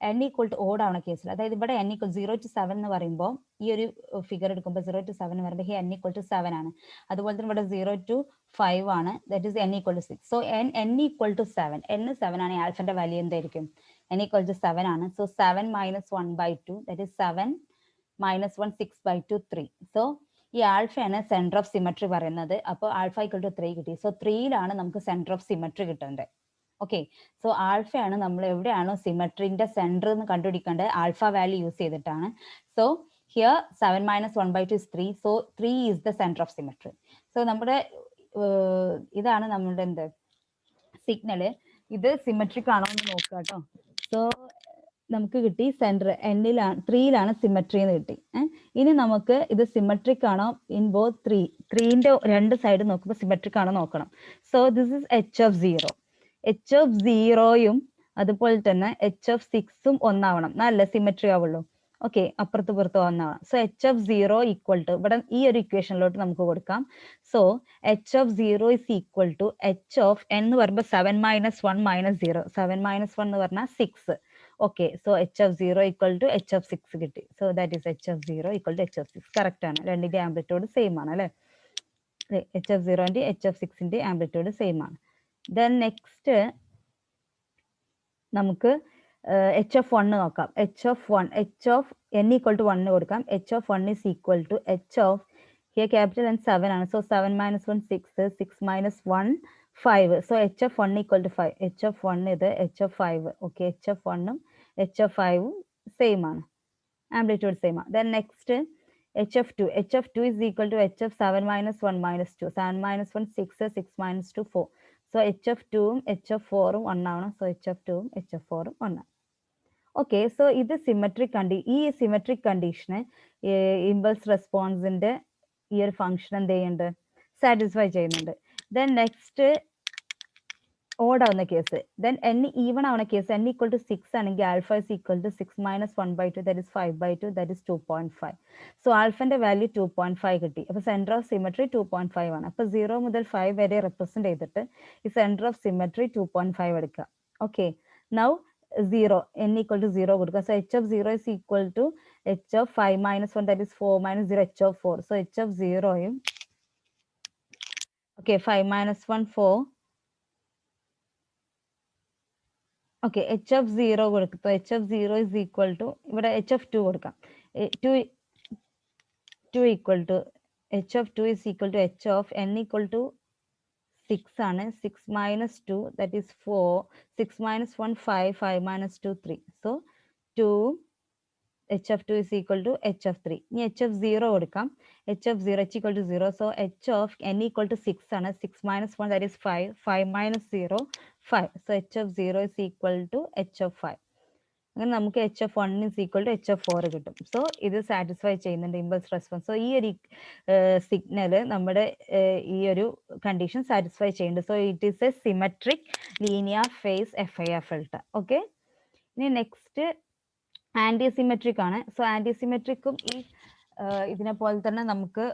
n equal to odd ആവുന്ന കേസിൽ, അതായത് ഇവിടെ n equal 0 to 7 എന്ന് പറയുമ്പോൾ ഈ ഒരു ഫിഗർ എടുക്കുമ്പോൾ 0 to 7 എന്ന് പറയുമ്പോൾ n equal to 7 ആണ്. അതുപോലെ തന്നെ ഇവിടെ 0 to 5 ആണ്, that is n equal to 6. So n equal to 7, n 7 ആണ്, ആൽഫന്റെ വാല്യൂ എന്തായിരിക്കും? n equal to 7 ആണ്. So 7 minus 1 by 2, that is 7 minus 1, 6 by 2, 3. So ഈ ആൽഫയാണ് സെന്റർ ഓഫ് സിമെട്രി പറയുന്നത്. അപ്പോൾ ആൽഫ ഈക്വൽ ടു 3 കിട്ടി. സോ 3യിലാണ് നമുക്ക് സെന്റർ ഓഫ് സിമെട്രി കിട്ടേണ്ടത്. Okay, so ആൽഫയാണ് നമ്മൾ എവിടെയാണോ സിമെട്രിന്റെ സെന്റർ എന്ന് കണ്ടുപിടിക്കേണ്ടത്, ആൽഫ വാല്യൂ യൂസ് ചെയ്തിട്ടാണ്. So here 7 minus 1 by 2 is 3. So 3 is the center of symmetry. So നമ്മുടെ ഇതാണ് നമ്മളുടെ എന്ത് സിഗ്നല്. ഇത് സിമെട്രിക് ആണോ എന്ന് നോക്കുക കേട്ടോ. സോ നമുക്ക് കിട്ടി സെന്റർ എന്നിലാണ്, 3യിലാണ് സിമെട്രി എന്ന് കിട്ടി. ഇനി നമുക്ക് ഇത് സിമെട്രിക് ആണോ ഇൻ ബോത്ത് 3ന്റെ രണ്ട് സൈഡ് നോക്കുമ്പോൾ സിമെട്രിക് ആണോ നോക്കണം. So this is h of 0. H of 0യും അതുപോലെ തന്നെ എച്ച് ഓഫ് 6ഉം ഒന്നാവണം, നല്ല സിമെട്രി ആവുള്ളൂ. ഓക്കെ, അപ്പുറത്ത് പുറത്ത് ഒന്നാവണം. So h of 0 equal to, ഇവിടെ ഈ ഒരു ഇക്വേഷനിലോട്ട് നമുക്ക് കൊടുക്കാം. So h of 0 is equal to h of n എന്ന് പറയുമ്പോൾ 7 minus 1 minus 0, 7 minus 1 എന്ന് പറഞ്ഞാൽ 6. Okay, so h of 0 equal to h of 6 കിട്ടി. So that is h of 0 equal to h of 6. Correct ആണ്, രണ്ടിന്റെ ആംപ്ലിറ്റ്യൂഡ് സെയിം ആണ് അല്ലേ? H of 0ന്റെ എച്ച് ഓഫ് 6ന്റെ ആംപ്ലിറ്റ്യൂഡ് സെയിം ആണ്. ദെൻ നെക്സ്റ്റ് നമുക്ക് എച്ച് ഓഫ് 1 നോക്കാം. H of 1, h of n equal to 1 കൊടുക്കാം. H of 1 is equal to h of, here capital N 7 ആണ്. So 7 minus 1 6, 6 minus 1 5. So h of 1 equal to 5. H of 1 ഇത് h of 5. Okay, h of 1ഉം h of 5ഉം same ആണ്, amplitude same ആണ്. Then next h of 2. H of 2 is equal to h of 7 minus 1 minus 2. 7 minus 1 6, 6 minus 2 4. So h of 2ഉം h of 4ഉം 1 ആവണം. So h of 2ഉം h of 4ഉം 1 ആണ്. ഓക്കെ, സോ ഇത് സിമെട്രിക് ഈ സിമെട്രിക് കണ്ടീഷന് ഇമ്പൾസ് റെസ്പോൺസിന്റെ ഈ ഒരു ഫംഗ്ഷൻ എന്ത് ചെയ്യുന്നുണ്ട്, സാറ്റിസ്ഫൈ ചെയ്യുന്നുണ്ട്. ദെൻ നെക്സ്റ്റ് ഓഡ് ആവുന്ന കേസ്, ദെൻ n ഈവൺ ആവുന്ന കേസ്, n ഈക്വൽ ടു 6 ആണെങ്കിൽ alpha is equal to 6 minus 1 by 2, that is 5 by 2, that is 2.5. So ആൽഫന്റെ value 2.5 കിട്ടി. അപ്പൊ സെന്റർ ഓഫ് സിമെട്രി 2.5 ആണ്. അപ്പൊ 0 മുതൽ 5 വരെ റെപ്രസെന്റ് ചെയ്തിട്ട് ഈ സെന്റർ ഓഫ് സിമെട്രി 2.5 എടുക്കുക. Okay, now 0, n equal to 0 കൊടുക്കുക. So h of 0 is equal to h of 5 minus 1, that is 4 minus 0, h of 4. So h of 0യും okay 5 minus 1 4. Okay, h of 0 കൊടുക്കും. H of 0 is equal to, ഇവിടെ h of 2 കൊടുക്കാം. 2 equal to h of 2 is equal to h of n equal to 6 ആണ്. 6 minus 2, that is 4. 6 minus 1 5, 5 minus 2 3. So 2 h of 2 is equal to h of 3. ഇനി h of 0 കൊടുക്കാം. h of 0 h equal to 0. So h of n equal to 6 ആണ്. 6 minus 1, that is 5. 5 minus 0 5. So h of 0 is equal to h of 5. അങ്ങനെ നമുക്ക് h of 1 is equal to h of 4 കിട്ടും. So ഇത് satisfy ചെയ്യുന്നുണ്ട് impulse response. So ഈ ഒരു signal നമ്മുടെ ഈ ഒരു കണ്ടീഷൻ സാറ്റിസ്ഫൈ ചെയ്യുന്നുണ്ട്. So it is A symmetric linear phase FIR filter. Okay, ഇനി നെക്സ്റ്റ് ആൻറ്റി സിമെട്രിക് ആണ്. സോ ആൻറ്റി സിമെട്രിക്കും ഈ ഇതിനെ പോലെ തന്നെ നമുക്ക്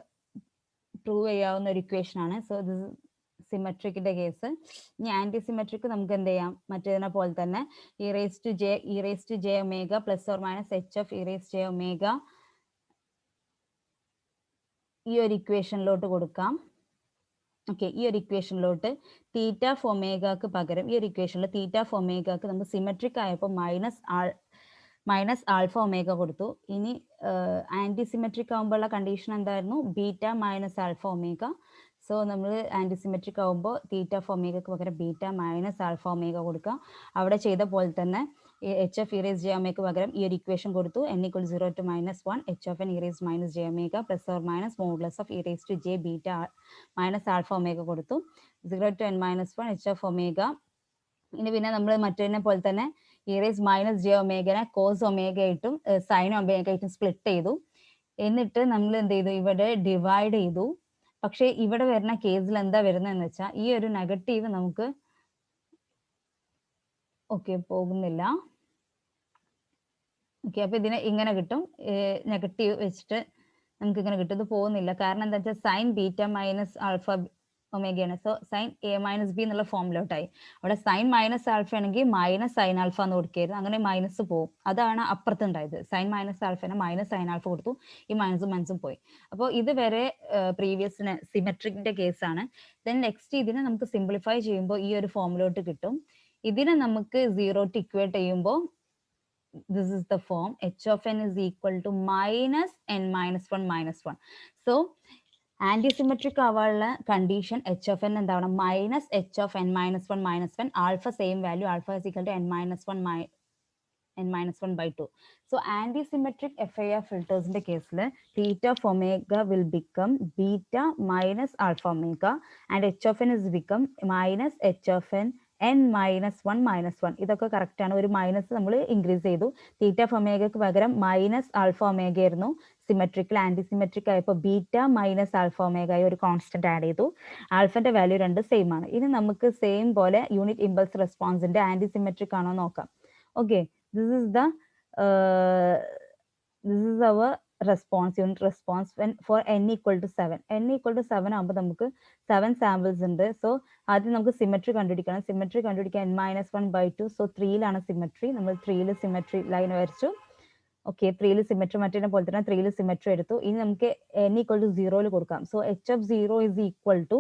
പ്രൂവ് ചെയ്യാവുന്ന ഒരു ഇക്വേഷൻ ആണ്. സോ ദിസ് സിമെട്രിക്കിന്റെ കേസ്. ഇനി ആന്റി സിമെട്രിക് നമുക്ക് എന്ത് ചെയ്യാം, മറ്റേതിനെ പോലെ തന്നെ e raise to j omega plus or minus h of e raise j omega ഈ ഒരു ഇക്വേഷനിലോട്ട് കൊടുക്കാം. ഓക്കെ, ഈ ഒരു ഇക്വേഷനിലോട്ട് തീറ്റ ഓഫ് ഒമേഗക്ക് പകരം ഈ ഒരു ഇക്വേഷനിൽ തീറ്റ ഓഫ് ഒമേഗക്ക് നമുക്ക് സിമെട്രിക് ആയപ്പോൾ മൈനസ് ആൽഫ ഒമേഗ കൊടുത്തു. ഇനി ആന്റി സിമെട്രിക് ആകുമ്പോഴുള്ള കണ്ടീഷൻ എന്തായിരുന്നു, beta minus alpha omega. So നമ്മൾ ആന്റി സിമെട്രിക് ആകുമ്പോൾ തീറ്റ ഓഫ് ഒമേഗക്ക് പകരം ബീറ്റ മൈനസ് ആൽഫ ഒമേഗ കൊടുക്കുക. അവിടെ ചെയ്ത പോലെ തന്നെ എച്ച് ഓഫ് ഇറേസ് ജെ ഒമേഗക്ക് പകരം ഈ ഒരു ഇക്വേഷൻ കൊടുത്തു. n=0 to -1 h of n e raised minus j omega plus or minus modulus of e raised to j beta minus alpha omega കൊടുത്തു. 0 to n-1 H of omega. ഇനി പിന്നെ നമ്മൾ മറ്റേതിനെ പോലെ തന്നെ ഇറേസ് മൈനസ് ജെ ഒമേഗനെ കോസ് ഒമേഗ ആയിട്ടും sine omega ആയിട്ടും സ്പ്ലിറ്റ് ചെയ്തു. എന്നിട്ട് നമ്മൾ എന്ത് ചെയ്തു, ഇവിടെ ഡിവൈഡ് ചെയ്തു. പക്ഷെ ഇവിടെ വരുന്ന കേസിൽ എന്താ വരുന്നതെന്ന് വെച്ചാൽ ഈ ഒരു നെഗറ്റീവ് നമുക്ക് പോകുന്നില്ല. ഓക്കെ, അപ്പൊ ഇതിനെ ഇങ്ങനെ കിട്ടും, നെഗറ്റീവ് വെച്ചിട്ട് നമുക്ക് ഇങ്ങനെ കിട്ടും. ഇത് പോകുന്നില്ല, കാരണം എന്താ വെച്ചാൽ സൈൻ ബീറ്റ മൈനസ് ആൽഫ ഒമേഗയാണ്. So sine a minus b എന്നുള്ള ഫോമിലോട്ടായി. അവിടെ സൈൻ മൈനസ് ആൽഫ ആണെങ്കിൽ മൈനസ് സൈൻ ആൽഫ എന്ന് കൊടുക്കരുത്, അങ്ങനെ മൈനസ് പോകും. അതാണ് അപ്പുറത്തുണ്ടായത്. സൈൻ മൈനസ് ആൽഫനെ മൈനസ് സൈൻ ആൽഫ കൊടുത്തു, ഈ മൈനസും പോയി. അപ്പോൾ ഇത് വരെ പ്രീവിയസിന് സിമെട്രിക്കിന്റെ കേസാണ്. ദെൻ നെക്സ്റ്റ് ഇതിനെ നമുക്ക് സിംപ്ലിഫൈ ചെയ്യുമ്പോൾ ഈ ഒരു ഫോമിലോട്ട് കിട്ടും. ഇതിനെ നമുക്ക് 0 to ഇക്വേറ്റ് ചെയ്യുമ്പോൾ this is the form h of n is equal to minus n minus 1 minus 1. So antisymmetric ആവാനുള്ള കണ്ടീഷൻ എച്ച് ഓഫ് എൻ എന്താണ്, minus h of n minus 1 minus 1. Alpha same value, alpha is equal to n-1/2. So anti-symmetric FIR filters in the case theta of omega will become beta minus alpha omega and h of n is become minus h of n-1 ഇതൊക്കെ correct ആണ്. ഒരു minus നമ്മൾ increase ചെയ്തു. തീറ്റ of ഒമേഗക്ക് പകരം minus alpha omega ആയിരുന്നു symmetrical. Anti symmetric ആയപ്പോൾ beta minus alpha omega ഒരു കോൺസ്റ്റന്റ് ആഡ് ചെയ്തു. ആൽഫന്റെ വാല്യൂ രണ്ട് സെയിം ആണ്. ഇനി നമുക്ക് സെയിം പോലെ യൂണിറ്റ് ഇമ്പൾസ് റെസ്പോൺസിന്റെ ആന്റി സിമെട്രിക് ആണോ നോക്കാം. Okay, this is our unit response when for n equal to 7. n equal to 7 ആകുമ്പോൾ നമുക്ക് 7 samples ഉണ്ട്. സോ ആദ്യം നമുക്ക് സിമെട്രി കണ്ടുപിടിക്കണം. സിമെട്രി കണ്ടുപിടിക്കാൻ n-1/2. സോ 3ലാണ് സിമെട്രി. നമ്മൾ 3ൽ സിമെട്രി ലൈൻ വരച്ചു. ഓക്കെ, 3ൽ സിമെട്രി മറ്റേ പോലെ തന്നെ 3ൽ സിമെട്രി എടുത്തു. ഇനി നമുക്ക് n=0 കൊടുക്കാം. So h of 0 is equal to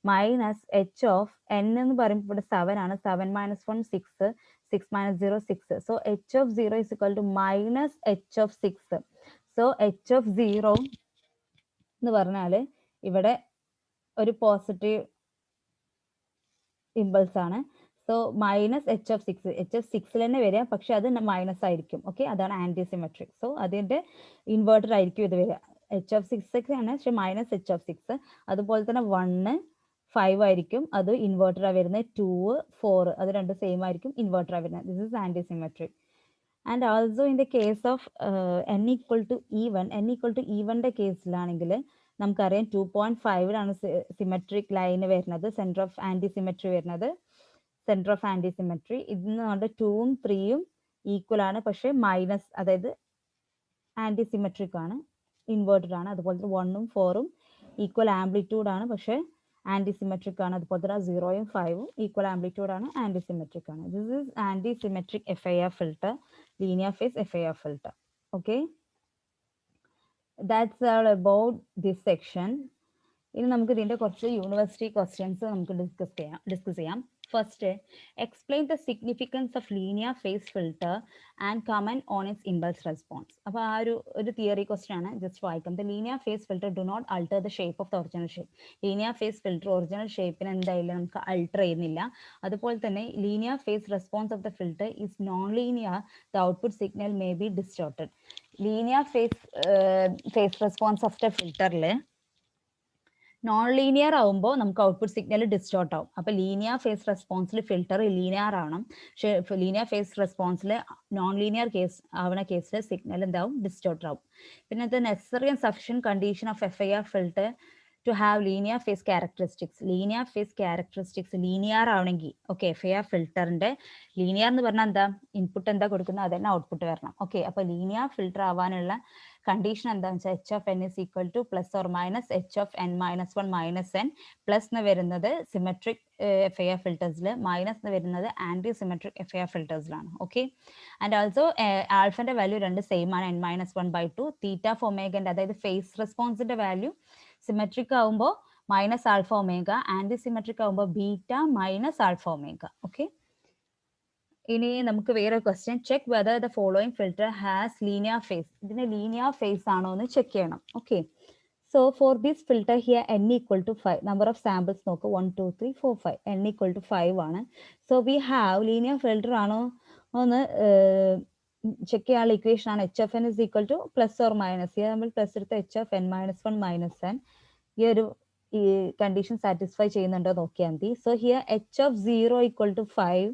minus h of n എന്ന് പറയുമ്പോൾ ഇവിടെ 7 ആണ്. 7 minus 1 6, 6 minus 0 6. So h of 0 is equal to minus h of 6. So h of 0 എന്ന് പറഞ്ഞാൽ ഇവിടെ ഒരു പോസിറ്റീവ് ഇമ്പൾസ് ആണ്. So minus h of 6, h of 6ൽ തന്നെ വരിക, പക്ഷെ അത് മൈനസ് ആയിരിക്കും. ഓക്കെ, അതാണ് ആന്റി സിമെട്രിക്. സോ അതിന്റെ ഇൻവേർട്ടർ ആയിരിക്കും ഇത് വരിക. എച്ച് ഓഫ് 6 ആണ്, പക്ഷെ മൈനസ് എച്ച് ഓഫ് 6. അതുപോലെ തന്നെ 1 5 ആയിരിക്കും, അത് ഇൻവേർട്ടർ വരുന്നത്. 2 4 അത് രണ്ട് സെയിം ആയിരിക്കും, ഇൻവേർട്ടർ വരുന്നത്. This is antisymmetric. And also in the case of n=even കേസിലാണെങ്കിൽ നമുക്കറിയാം 2.5ലാണ് സിമെട്രിക് ലൈന് വരുന്നത്, സെന്റർ ഓഫ് ആന്റി സിമെട്രി വരുന്നത്. സെന്റർ ഓഫ് ആന്റി സിമെട്രി ഇതിന് നമ്മുടെ 2ഉം 3ഉം ഈക്വൽ ആണ്, പക്ഷെ മൈനസ്, അതായത് ആന്റി സിമെട്രിക് ആണ്, ഇൻവേർട്ടഡ് ആണ്. അതുപോലെ 1ഉം 4ഉം ഈക്വൽ ആംപ്ലിറ്റ്യൂഡ് ആണ്, പക്ഷെ ആന്റി സിമെട്രിക് ആണ്. അതുപോലെ തന്നെ 0ഉം 5ഉം ഈക്വൽ ആംപ്ലിറ്റ്യൂഡ് ആണ്, ആന്റി സിമെട്രിക് ആണ്. This is anti symmetric FIR filter, linear phase FIR filter. Okay, that's all about this section. ഇനി നമുക്ക് ഇതിന്റെ കുറച്ച് യൂണിവേഴ്സിറ്റി ക്വസ്റ്റ്യൻസ് നമുക്ക് ഡിസ്കസ് ചെയ്യാം. First, explain the significance of linear phase filter and comment on its impulse response. അപ്പോൾ ആ ഒരു theory question ആണ്, ജസ്റ്റ് വായിക്കാം. The linear phase filter do not alter the shape of the original shape. Linear phase filter original ഷേപ്പിന് എന്തായാലും നമുക്ക് alter ചെയ്യുന്നില്ല. അതുപോലെ തന്നെ linear phase response of the filter is non linear, the output signal may be distorted. Linear phase response of the ഫിൽട്ടറിൽ non linear ആവുമ്പോൾ നമുക്ക് output signal distort ആവും. അപ്പൊ ലീനിയർ ഫേസ് റെസ്പോൺസിൽ ഫിൽട്ടർ ലീനിയർ ആവണം, പക്ഷെ ലീനിയർ ഫേസ് റെസ്പോൺസിൽ non linear ആവുന്ന കേസിൽ സിഗ്നൽ എന്താവും, ഡിസ്റ്റോർട്ട് ആവും. പിന്നെ the necessary and sufficient condition of FIR filter to have linear phase characteristics. Linear phase characteristics linear ആവണമെങ്കിൽ ഓക്കെ FIR ഫിൽറ്ററിന്റെ ലീനിയർ എന്ന് പറഞ്ഞാൽ എന്താ ഇൻപുട്ട് എന്താ കൊടുക്കുന്നത് അത് തന്നെ ഔട്ട്പുട്ട് വരണം ഓക്കെ അപ്പോൾ ലീനിയർ ഫിൽറ്റർ ആവാനുള്ള കണ്ടീഷൻ എന്താണെന്ന് വെച്ചാൽ h of n is equal to plus or minus h of n minus one minus n plus എന്ന് വരുന്നത് സിമെട്രിക് FIR ഫിൽറ്റേഴ്സിൽ മൈനസ് എന്ന് വരുന്നത് ആന്റി സിമെട്രിക് FIR ഫിൽറ്റേഴ്സിലാണ് ഓക്കെ ആൻഡ് ഓൾസോ ആൽഫന്റെ വാല്യൂ രണ്ട് സെയിം ആണ് n minus one by two theta of ഒമേഗന്റെ അതായത് ഫേസ് റെസ്പോൺസിന്റെ വാല്യൂ സിമെട്രിക് ആവുമ്പോൾ minus alpha omega anti symmetric ആവുമ്പോൾ beta minus alpha omega okay ഇനി നമുക്ക് വേറെ question check whether the following filter has linear phase ഇതിന് ലീനിയർ ഫേസ് ആണോ എന്ന് ചെക്ക് ചെയ്യണം okay so for this filter here n equal to 5 number of samples നോക്ക് 1 2 3 4 5 n equal to 5 ആണ് so we have linear filter ആണോ ഒന്ന് ചെക്ക് ചെയ്യാനുള്ള ഇക്വേഷൻ ആണ് h of n is equal to plus or minus ഈ നമ്മൾ പ്ലസ് എടുത്ത h of n minus one minus n ഈ ഒരു ഈ കണ്ടീഷൻ സാറ്റിസ്ഫൈ ചെയ്യുന്നുണ്ടോ നോക്കിയാൽ മതി so here h of zero equal to 5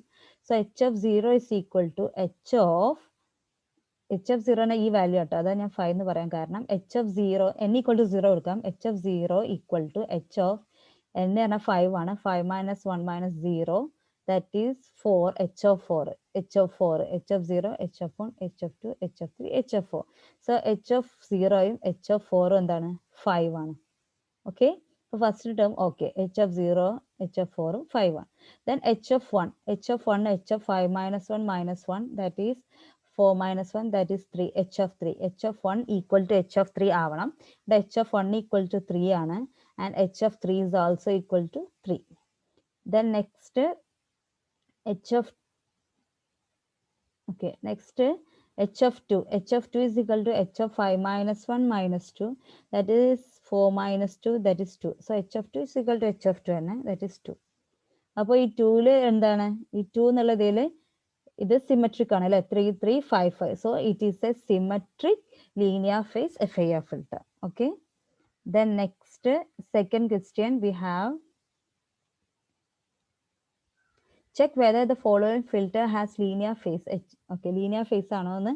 so h of 0 is equal to h of 0 ഈ വാല്യൂ ആട്ടോ അതാ ഞാൻ 5 എന്ന് പറയാൻ കാരണം h of 0 n equal to 0 എടുക്കാം h of 0 equal to h of n പറഞ്ഞാൽ 5 ആണ് 5 minus 1 minus 0 that is 4 h of 4 h of 4 h of 0 h of 1 h of 2 h of 3 h of 4 so h of 0 യും h of 4 എന്താണ് 5 ആണ് okay so first term okay h of 0 h of 4 5 1 then h of 1 h of 1 h of 5 minus 1 that is 4 minus 1 that is 3 h of 3 h of 1 equal to h of 3 ആവണം the h of 1 equal to 3 ആണ് and h of 3 is also equal to 3 then next h of okay next h of 2 is equal to h of 5 minus 1 minus 2 that is 4 minus 2 that is 2 so h of 2 is equal to h of 2 തന്നെ that is 2 അപ്പോൾ ഈ 2ല് എന്താണ് ഈ 2 എന്നുള്ളതിൽ ഇത് symmetric ആണ് അല്ലേ 3 3 5 5 so it is a symmetric linear phase FIR filter okay then next second question we have check whether the following filter has linear phase okay linear phase ആണോ എന്ന്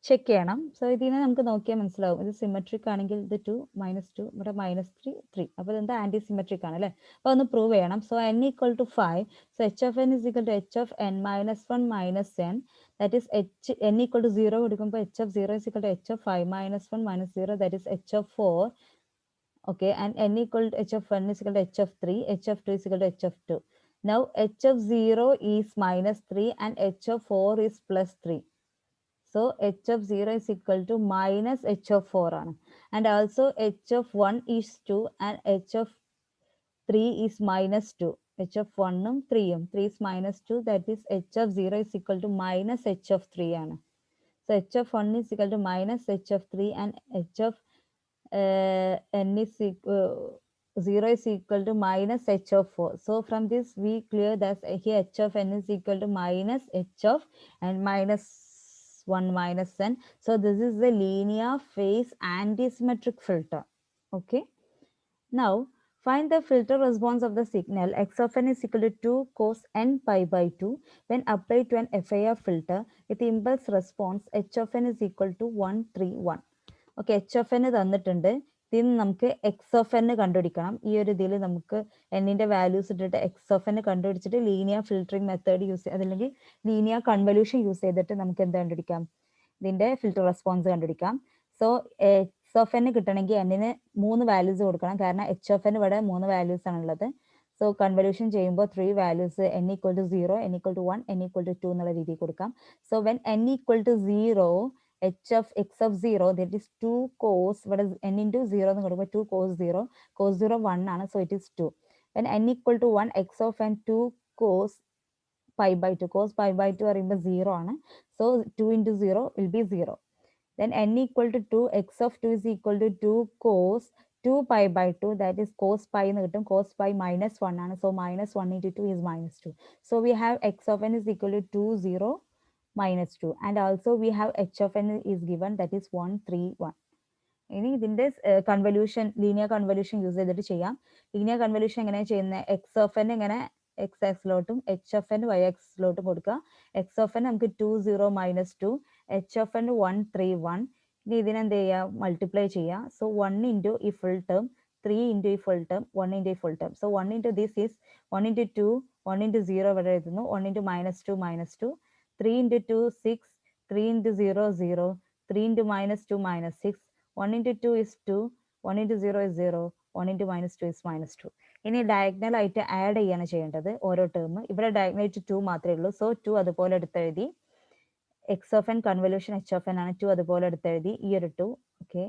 ചെക്ക് ചെയ്യണം സോ ഇതിനെ നമുക്ക് നോക്കിയാൽ മനസ്സിലാവും ഇത് സിമെട്രിക് ആണെങ്കിൽ ഇത് 2 മൈനസ് 2 ഇവിടെ മൈനസ് 3 3 അപ്പോൾ ഇതെന്താ ആന്റി സിമെട്രിക് ആണ് അല്ലേ അപ്പോൾ ഒന്ന് പ്രൂവ് ചെയ്യണം so n equal to 5 so h of n is equal to h of n minus 1 minus n that is h n equal to 0 കൊടുക്കുമ്പോൾ h of 0 is equal to h of 5 minus 1 minus 0 that is h of 4 okay and n equal to h of 1 is equal to h of 3 h of 2 is equal to h of 2 now h of 0 is minus 3 and h of 4 is plus 3 so h of 0 is equal to minus h of 4 ആണ് and also h of 1 is 2 and h of 3 is minus 2 h of 1 ഉം 3 ഉം 3 is minus 2 that is h of 0 is equal to minus h of 3 ആണ് so h of 1 is equal to minus h of 3 and h of n is equal 0 is equal to minus h of 4 so from this we clear that here h of n is equal to minus h of n minus 1 minus n so this is the linear phase antisymmetric filter okay now find the filter response of the signal x of n is equal to 2 cos n pi by 2 when applied to an FIR filter with impulse response h of n is equal to 131 okay h of N തന്നിട്ടുണ്ട് ഇതിൽ നിന്ന് നമുക്ക് X of N കണ്ടുപിടിക്കണം ഈ ഒരു ഇതിൽ നമുക്ക് എന്നിന്റെ വാല്യൂസ് ഇട്ടിട്ട് എക്സ് ഓഫ് എൻ കണ്ടുപിടിച്ചിട്ട് ലീനിയർ ഫിൽറ്ററിംഗ് മെത്തേഡ് യൂസ് ചെയ്ത് അതല്ലെങ്കിൽ ലീനിയർ കൺവല്യൂഷൻ യൂസ് ചെയ്തിട്ട് നമുക്ക് എന്ത് കണ്ടുപിടിക്കാം ഇതിന്റെ ഫിൽറ്റർ റെസ്പോൺസ് കണ്ടുപിടിക്കാം സോ എക്സ് ഓഫ് എൻ കിട്ടണമെങ്കിൽ എന്നിന് 3 വാല്യൂസ് കൊടുക്കണം കാരണം എച്ച് ഓഫ് എൻ ഇവിടെ 3 വാല്യൂസ് ആണുള്ളത് സോ കൺവല്യൂഷൻ ചെയ്യുമ്പോൾ 3 values n equal to 0 n equal to 1 n equal to 2 എന്നുള്ള രീതിയിൽ കൊടുക്കാം so when n equal to 0 h of x of 0 that is 2 cos what is n into 0 എന്ന് കൊടുക്കുമ്പോൾ 2 cos 0 1 ആണ് so it is 2 when n equal to 1 x of n 2 cos pi by 2 cos pi by 2 പറയുമ്പോൾ 0 ആണ് so 2 into 0 will be 0 then n equal to 2 x of 2 is equal to 2 cos 2 pi by 2 that is cos pi എന്ന് കിട്ടും cos pi minus 1 ആണ് so minus 1 into 2 is minus 2 so we have x of n is equal to 2 0 minus 2 and also we have h of n is given that is 131 ഇനി ഇതിന്റെ convolution linear convolution use ചെയ്തിട്ട് ചെയ്യാം linear convolution എങ്ങനെയാണ് ചെയ്യുന്നത് x of n ഇങ്ങനെ x എക്സിലോട്ടും h of n y എക്സിലോട്ടും കൊടുക്കുക എക്സ് ഓഫ് എൻ നമുക്ക് 20 മൈനസ് 2 എച്ച് ഓഫ് എൻ 131 ഇനി ഇതിനെന്ത് ചെയ്യുക മൾട്ടിപ്ലൈ ചെയ്യുക സോ 1 ഇൻറ്റു ഈ full term 3 into a full term, 1 into a full term. So 1 into this is 1 into 2, 1 into 0 ഇവിടെ എഴുതുന്നു, 1 into minus 2, 3 into 2, 6, 3 into 0, 0, 3 into minus 2, minus 6, 1 into 2 is 2, 1 into 0 is 0, 1 into minus 2 is minus 2. ഇനി diagonal ആയിട്ട് add ചെയ്യാണ് ചെയ്യേണ്ടത് ഓരോ term. ഇവിടെ diagonal ആയിട്ട് 2 മാത്രമേ ഉള്ളൂ. സോ 2 അതുപോലെ എടുത്തെഴുതി. X of n convolution h of n ആണ്. 2 അതുപോലെ എടുത്തെഴുതി. ഈ ഒരു 2. ഓക്കെ,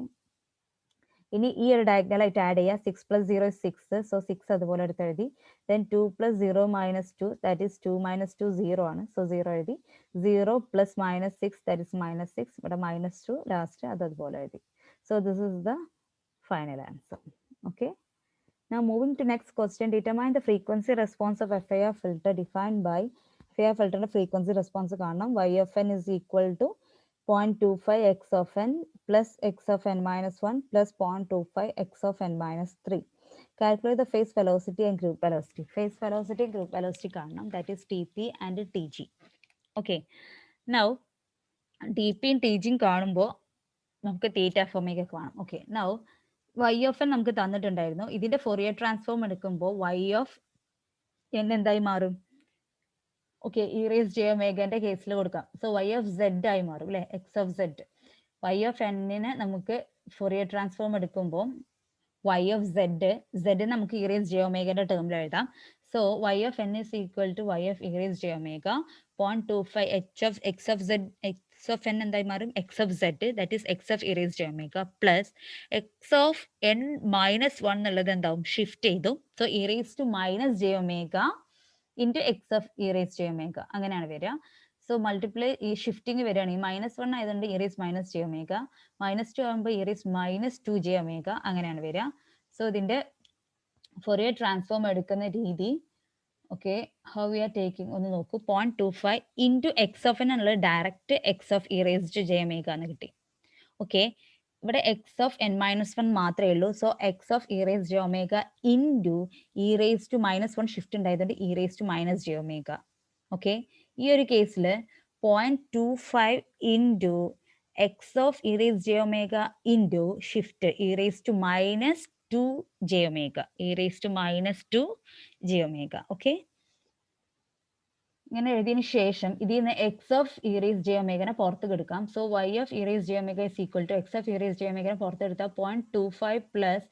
ഇനി ഈ ഒരു ഡയഗണൽ ആയിട്ട് ആഡ് ചെയ്യുക. 6 plus 0 is 6. സോ 6 അതുപോലെ എടുത്ത് എഴുതി. Then 2 plus 0 minus 2, that is 2 minus 2 0 ആണ്. സോ 0 എഴുതി. 0 plus minus 6, that is minus 6. ഇവിടെ minus 2 ലാസ്റ്റ് അത് അതുപോലെ എഴുതി. So this is the final answer. Okay, now moving to next question. Determine the frequency response of FIR filter defined by FIR filter frequency response കാണണം. Y of n is equal to 0.25 x of n plus x of n minus 1 plus 0.25 x of n minus 3. Calculate the phase velocity and group velocity. Phase velocity and group velocity കാണണം. That is TP and TG. Okay, now TP and TG കാണുമ്പോൾ നമുക്ക് theta ഫോമേക്ക് കാണാം. Okay, now y of n നമുക്ക് തന്നിട്ടുണ്ടായിരുന്നു. ഇതിന്റെ Fourier transform എടുക്കുമ്പോൾ y of n എന്തായി മാറും? ഓക്കെ, ഇ റേസ് ജെ ഒമേഗന്റെ കേസിൽ കൊടുക്കാം. സോ y ഓഫ് സെഡ് ആയി മാറും അല്ലെ, x of z. y of എന്നിന് നമുക്ക് ഫോറിയർ ട്രാൻസ്ഫോം എടുക്കുമ്പോൾ y ഓഫ് സെഡ് നമുക്ക് ഇ റേസ് ജെ ഒമേഗന്റെ ടേമിൽ എഴുതാം. So y of n is equal to y of e raise j omega 0.25 h of x of z, x of n എന്തായി മാറും? x of z, that is x of e raised to omega plus x of n minus 1 എന്നുള്ളത് എന്താവും? Shift ചെയ്തു. So e raised to minus j omega into x of e raised to omega അങ്ങനെയാണ് വരിക. So multiply ഈ shifting വരികയാണ്. ഈ -1 ആയതുകൊണ്ട് e raised minus j omega, -2 ആകുമ്പോൾ e raised minus 2 j omega അങ്ങനെയാണ് വരിക. സോ ഇതിന്റെ ഫോറിയർ ട്രാൻസ്ഫോം എടുക്കുന്ന രീതി, okay, how we are taking ഒന്ന് നോക്കൂ. 0.25 ഇൻറ്റു എക്സ് ഓഫ് എൻ എന്നുള്ളത് direct X of E raised J omega എന്ന് കിട്ടി. ഓക്കെ, ഇവിടെ എക്സ് ഓഫ് എൻ മൈനസ് 1 മാത്രമേ ഉള്ളൂ. So x of e raise j omega into e raise to -1 shift ഉണ്ടായതുകൊണ്ട് e raise to minus j omega. Okay, ഈ ഒരു കേസിൽ 0.25 into x of e raise j omega into shift e raise to -2 j omega, e raise to -2 j omega. Okay, ഇങ്ങനെ എഴുതിയതിനു ശേഷം ഇതിൽ നിന്ന് x of e raise j ഒമേഗനെ പുറത്ത് എടുക്കാം. So y of e raise j omega is equal to x of e raise j ഒമേഗനെ പുറത്തെടുത്താൽ 0.25 plus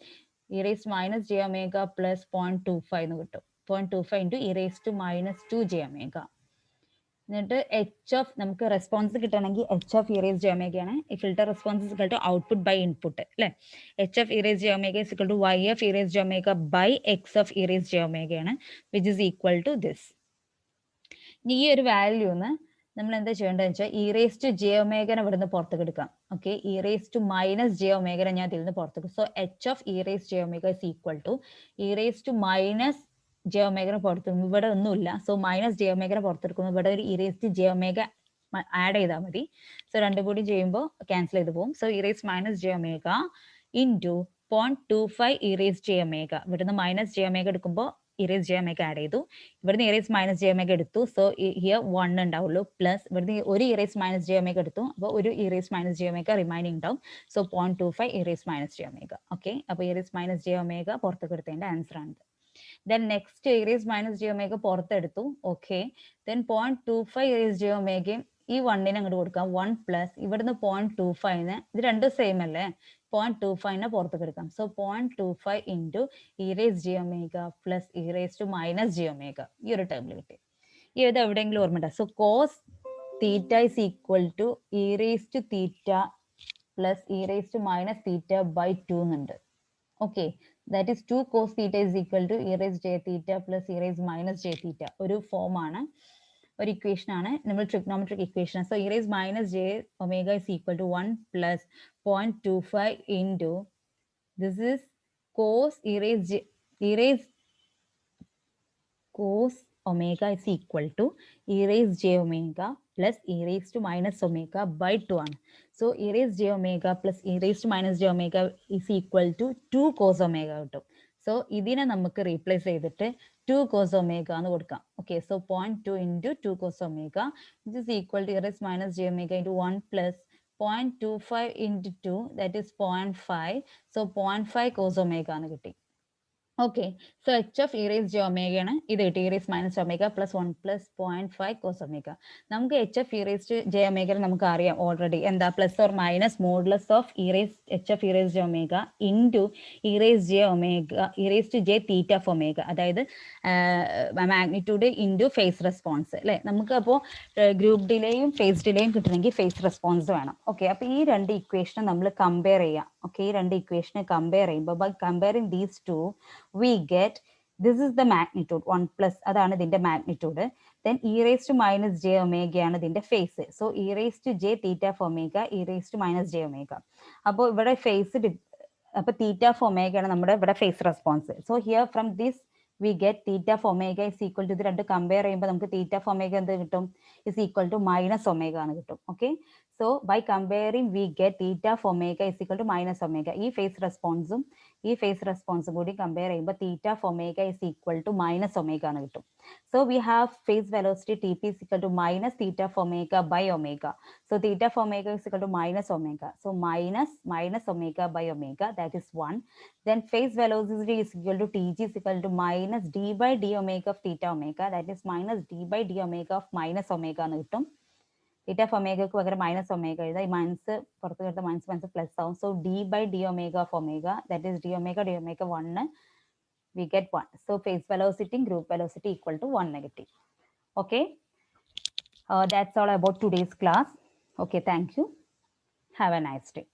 e raise minus j omega plus 0.25 എന്ന് കിട്ടും. 0.25 into e raise to -2 j omega. എന്നിട്ട് h of നമുക്ക് response കിട്ടണമെങ്കിൽ h of e raise j ഒമേഗയാണ്. ഈ filter response is equal to output by input അല്ലേ. H of e raise j omega is equal to y of e raise j omega by x of e raise j ഒമേഗയാണ്, which is equal to this. ഈ ഒരു വാല്യൂന്ന് നമ്മൾ എന്താ ചെയ്യേണ്ടതെന്ന് വെച്ചാൽ e raise to j ഒമേഗനെ ഇവിടുന്ന് പുറത്തേക്ക് എടുക്കാം. Okay, e raise to minus j ഒമേഗനെ ഞാൻ ഇതിൽ നിന്ന് പുറത്തേക്ക്. So h of e raise j omega is equal to e raise to minus j ഒമേഗനെ പുറത്തെടുക്കുന്നു. ഇവിടെ ഒന്നുമില്ല. സോ മൈനസ് ജെ ഒമേഗനെ പുറത്തെടുക്കുന്നു. ഇവിടെ ഒരു e raise to j omega add ചെയ്താൽ മതി. സോ രണ്ടും കൂടി ചെയ്യുമ്പോൾ ക്യാൻസൽ ചെയ്ത് പോകും. So e raise minus j omega into 0.25 e raise j omega. ഇവിടുന്ന് മൈനസ് ജെ ഒമേഗ എടുക്കുമ്പോൾ ഇറേസ് ജെ ഒമേഗ ആഡ് ചെയ്തു. ഇവിടുന്ന് ഇറേസ് മൈനസ് ജെ ഒമേഗ എടുത്തു. സോ ഹിയർ 1 ഉണ്ടാവുള്ളൂ. പ്ലസ് ഇവിടുന്ന് ഒരു ഇറേസ് മൈനസ് ജെ ഒമേഗ എടുത്തു. അപ്പോൾ ഒരു e raise minus j omega remaining ഉണ്ടാവും. So 0.25 e raise minus j omega. Okay, അപ്പോൾ ഇറേസ് മൈനസ് ജെ ഒമേഗ പുറത്തേക്ക് എടുത്തതിന്റെ ആൻസർ ആണ്. Then next e raise minus j omega പുറത്തെടുത്തു. ഓക്കെ, ദെൻ 0.25 ഇറേസ് ജെ ഒമേഗയും ഈ 1നെ അങ്ങോട്ട് കൊടുക്കാം. 1 പ്ലസ് ഇവിടുന്ന് 0.25 ഇത് രണ്ടും സെയിം അല്ലേ. 0.25 പുറത്തേക്ക് എടുക്കാം. So 0.25 into e raise j omega plus e raise to minus j omega ഈ ഒരു ടേമിൽ കിട്ടി. ഈ ഇത് എവിടെയെങ്കിലും ഓർമ്മയുണ്ടോ? So cos theta is equal to e raise to theta plus e raise to minus theta by 2 എന്നുണ്ട്. Okay, that is 2 cos theta is equal to e raise j theta plus e raise minus j theta. ഒരു form ആണ്, ഒരു equation ആണ്, നമ്മൾ trigonometric equation. So e raise minus j omega is equal to 1 plus 0.25 into this is cos e raised cos omega is equal to e raised j omega plus e raised to minus omega by 2 ആണ്. So e raised j omega plus e raised to minus j omega is equal to 2 cos omega കിട്ടും. So ഇതിനെ നമുക്ക് replace ചെയ്തിട്ട് 2 cos omega എന്ന് കൊടുക്കാം. Okay, so 0.2 into 2 cos omega which is equal to e raised minus j omega into 1 plus 0.25 into 2, that is 0.5. So 0.5 cos omega ആണ് കിട്ടി. Okay, so h of e raised to omega ആണ് ഇത് കിട്ടി, e raised minus omega plus 1 plus 0.5 cos omega. നമുക്ക് h of e raised to j omega നമുക്ക് അറിയാം already എന്താ, plus or minus modulus of e raised h of e raised to omega into e raised j omega e raised to j theta of omega, അതായത് magnitude into phase response അല്ലേ. നമുക്ക് അപ്പോൾ group ഡിലേയും face ഡിലേയും കിട്ടണമെങ്കിൽ phase response വേണം. Okay, അപ്പോൾ ഈ രണ്ട് ഇക്വേഷനെ നമ്മൾ കമ്പയർ ചെയ്യാം. ഓക്കെ, ഈ രണ്ട് ഇക്വേഷനെ കമ്പയർ ചെയ്യുമ്പോൾ by comparing these two we get, this is the magnitude 1 plus അതാണ് ഇതിന്റെ magnitude, then e raised to minus j omega ആണ് ഇതിന്റെ phase. So e raised to j theta of omega, e raised to minus j omega. അപ്പോൾ ഇവിടെ face, അപ്പോൾ തീറ്റ of omega ആണ് നമ്മുടെ ഇവിടെ phase response. So here from this we get theta of omega is equal to, ഇത് രണ്ട് compare ചെയ്യുമ്പോൾ നമുക്ക് തീറ്റ ഓഫ് ഒമേഗ എന്ത് കിട്ടും, is equal to minus omega ആണ് കിട്ടും. Okay, so by comparing we get theta of omega is equal to minus omega. ഈ phase റെസ്പോൺസും ഈ ഫേസ് റെസ്പോൺസും കൂടി കമ്പയർ ചെയ്യുമ്പോൾ theta of omega is equal to minus omega ആണ് കിട്ടും. So we have phase velocity T P is equal to minus theta of omega by omega. So theta of omega is equal to minus omega. So minus omega by omega, that is 1. Then phase velocity is equal to Tg is equal to minus d by d omega of theta omega, that is minus d by d omega of minus omega എന്ന് കിട്ടും. തീറ്റ of ഒമേഗക്ക് പകരം minus omega എഴുതാം, ഈ minus പുറത്ത് കിട്ടുന്ന minus plus ആവും. So d by d omega of omega, that is d omega 1, we get 1. So phase velocity, group velocity equal to 1 negative. Okay, that's all about today's class. Okay, thank you. Have a nice day.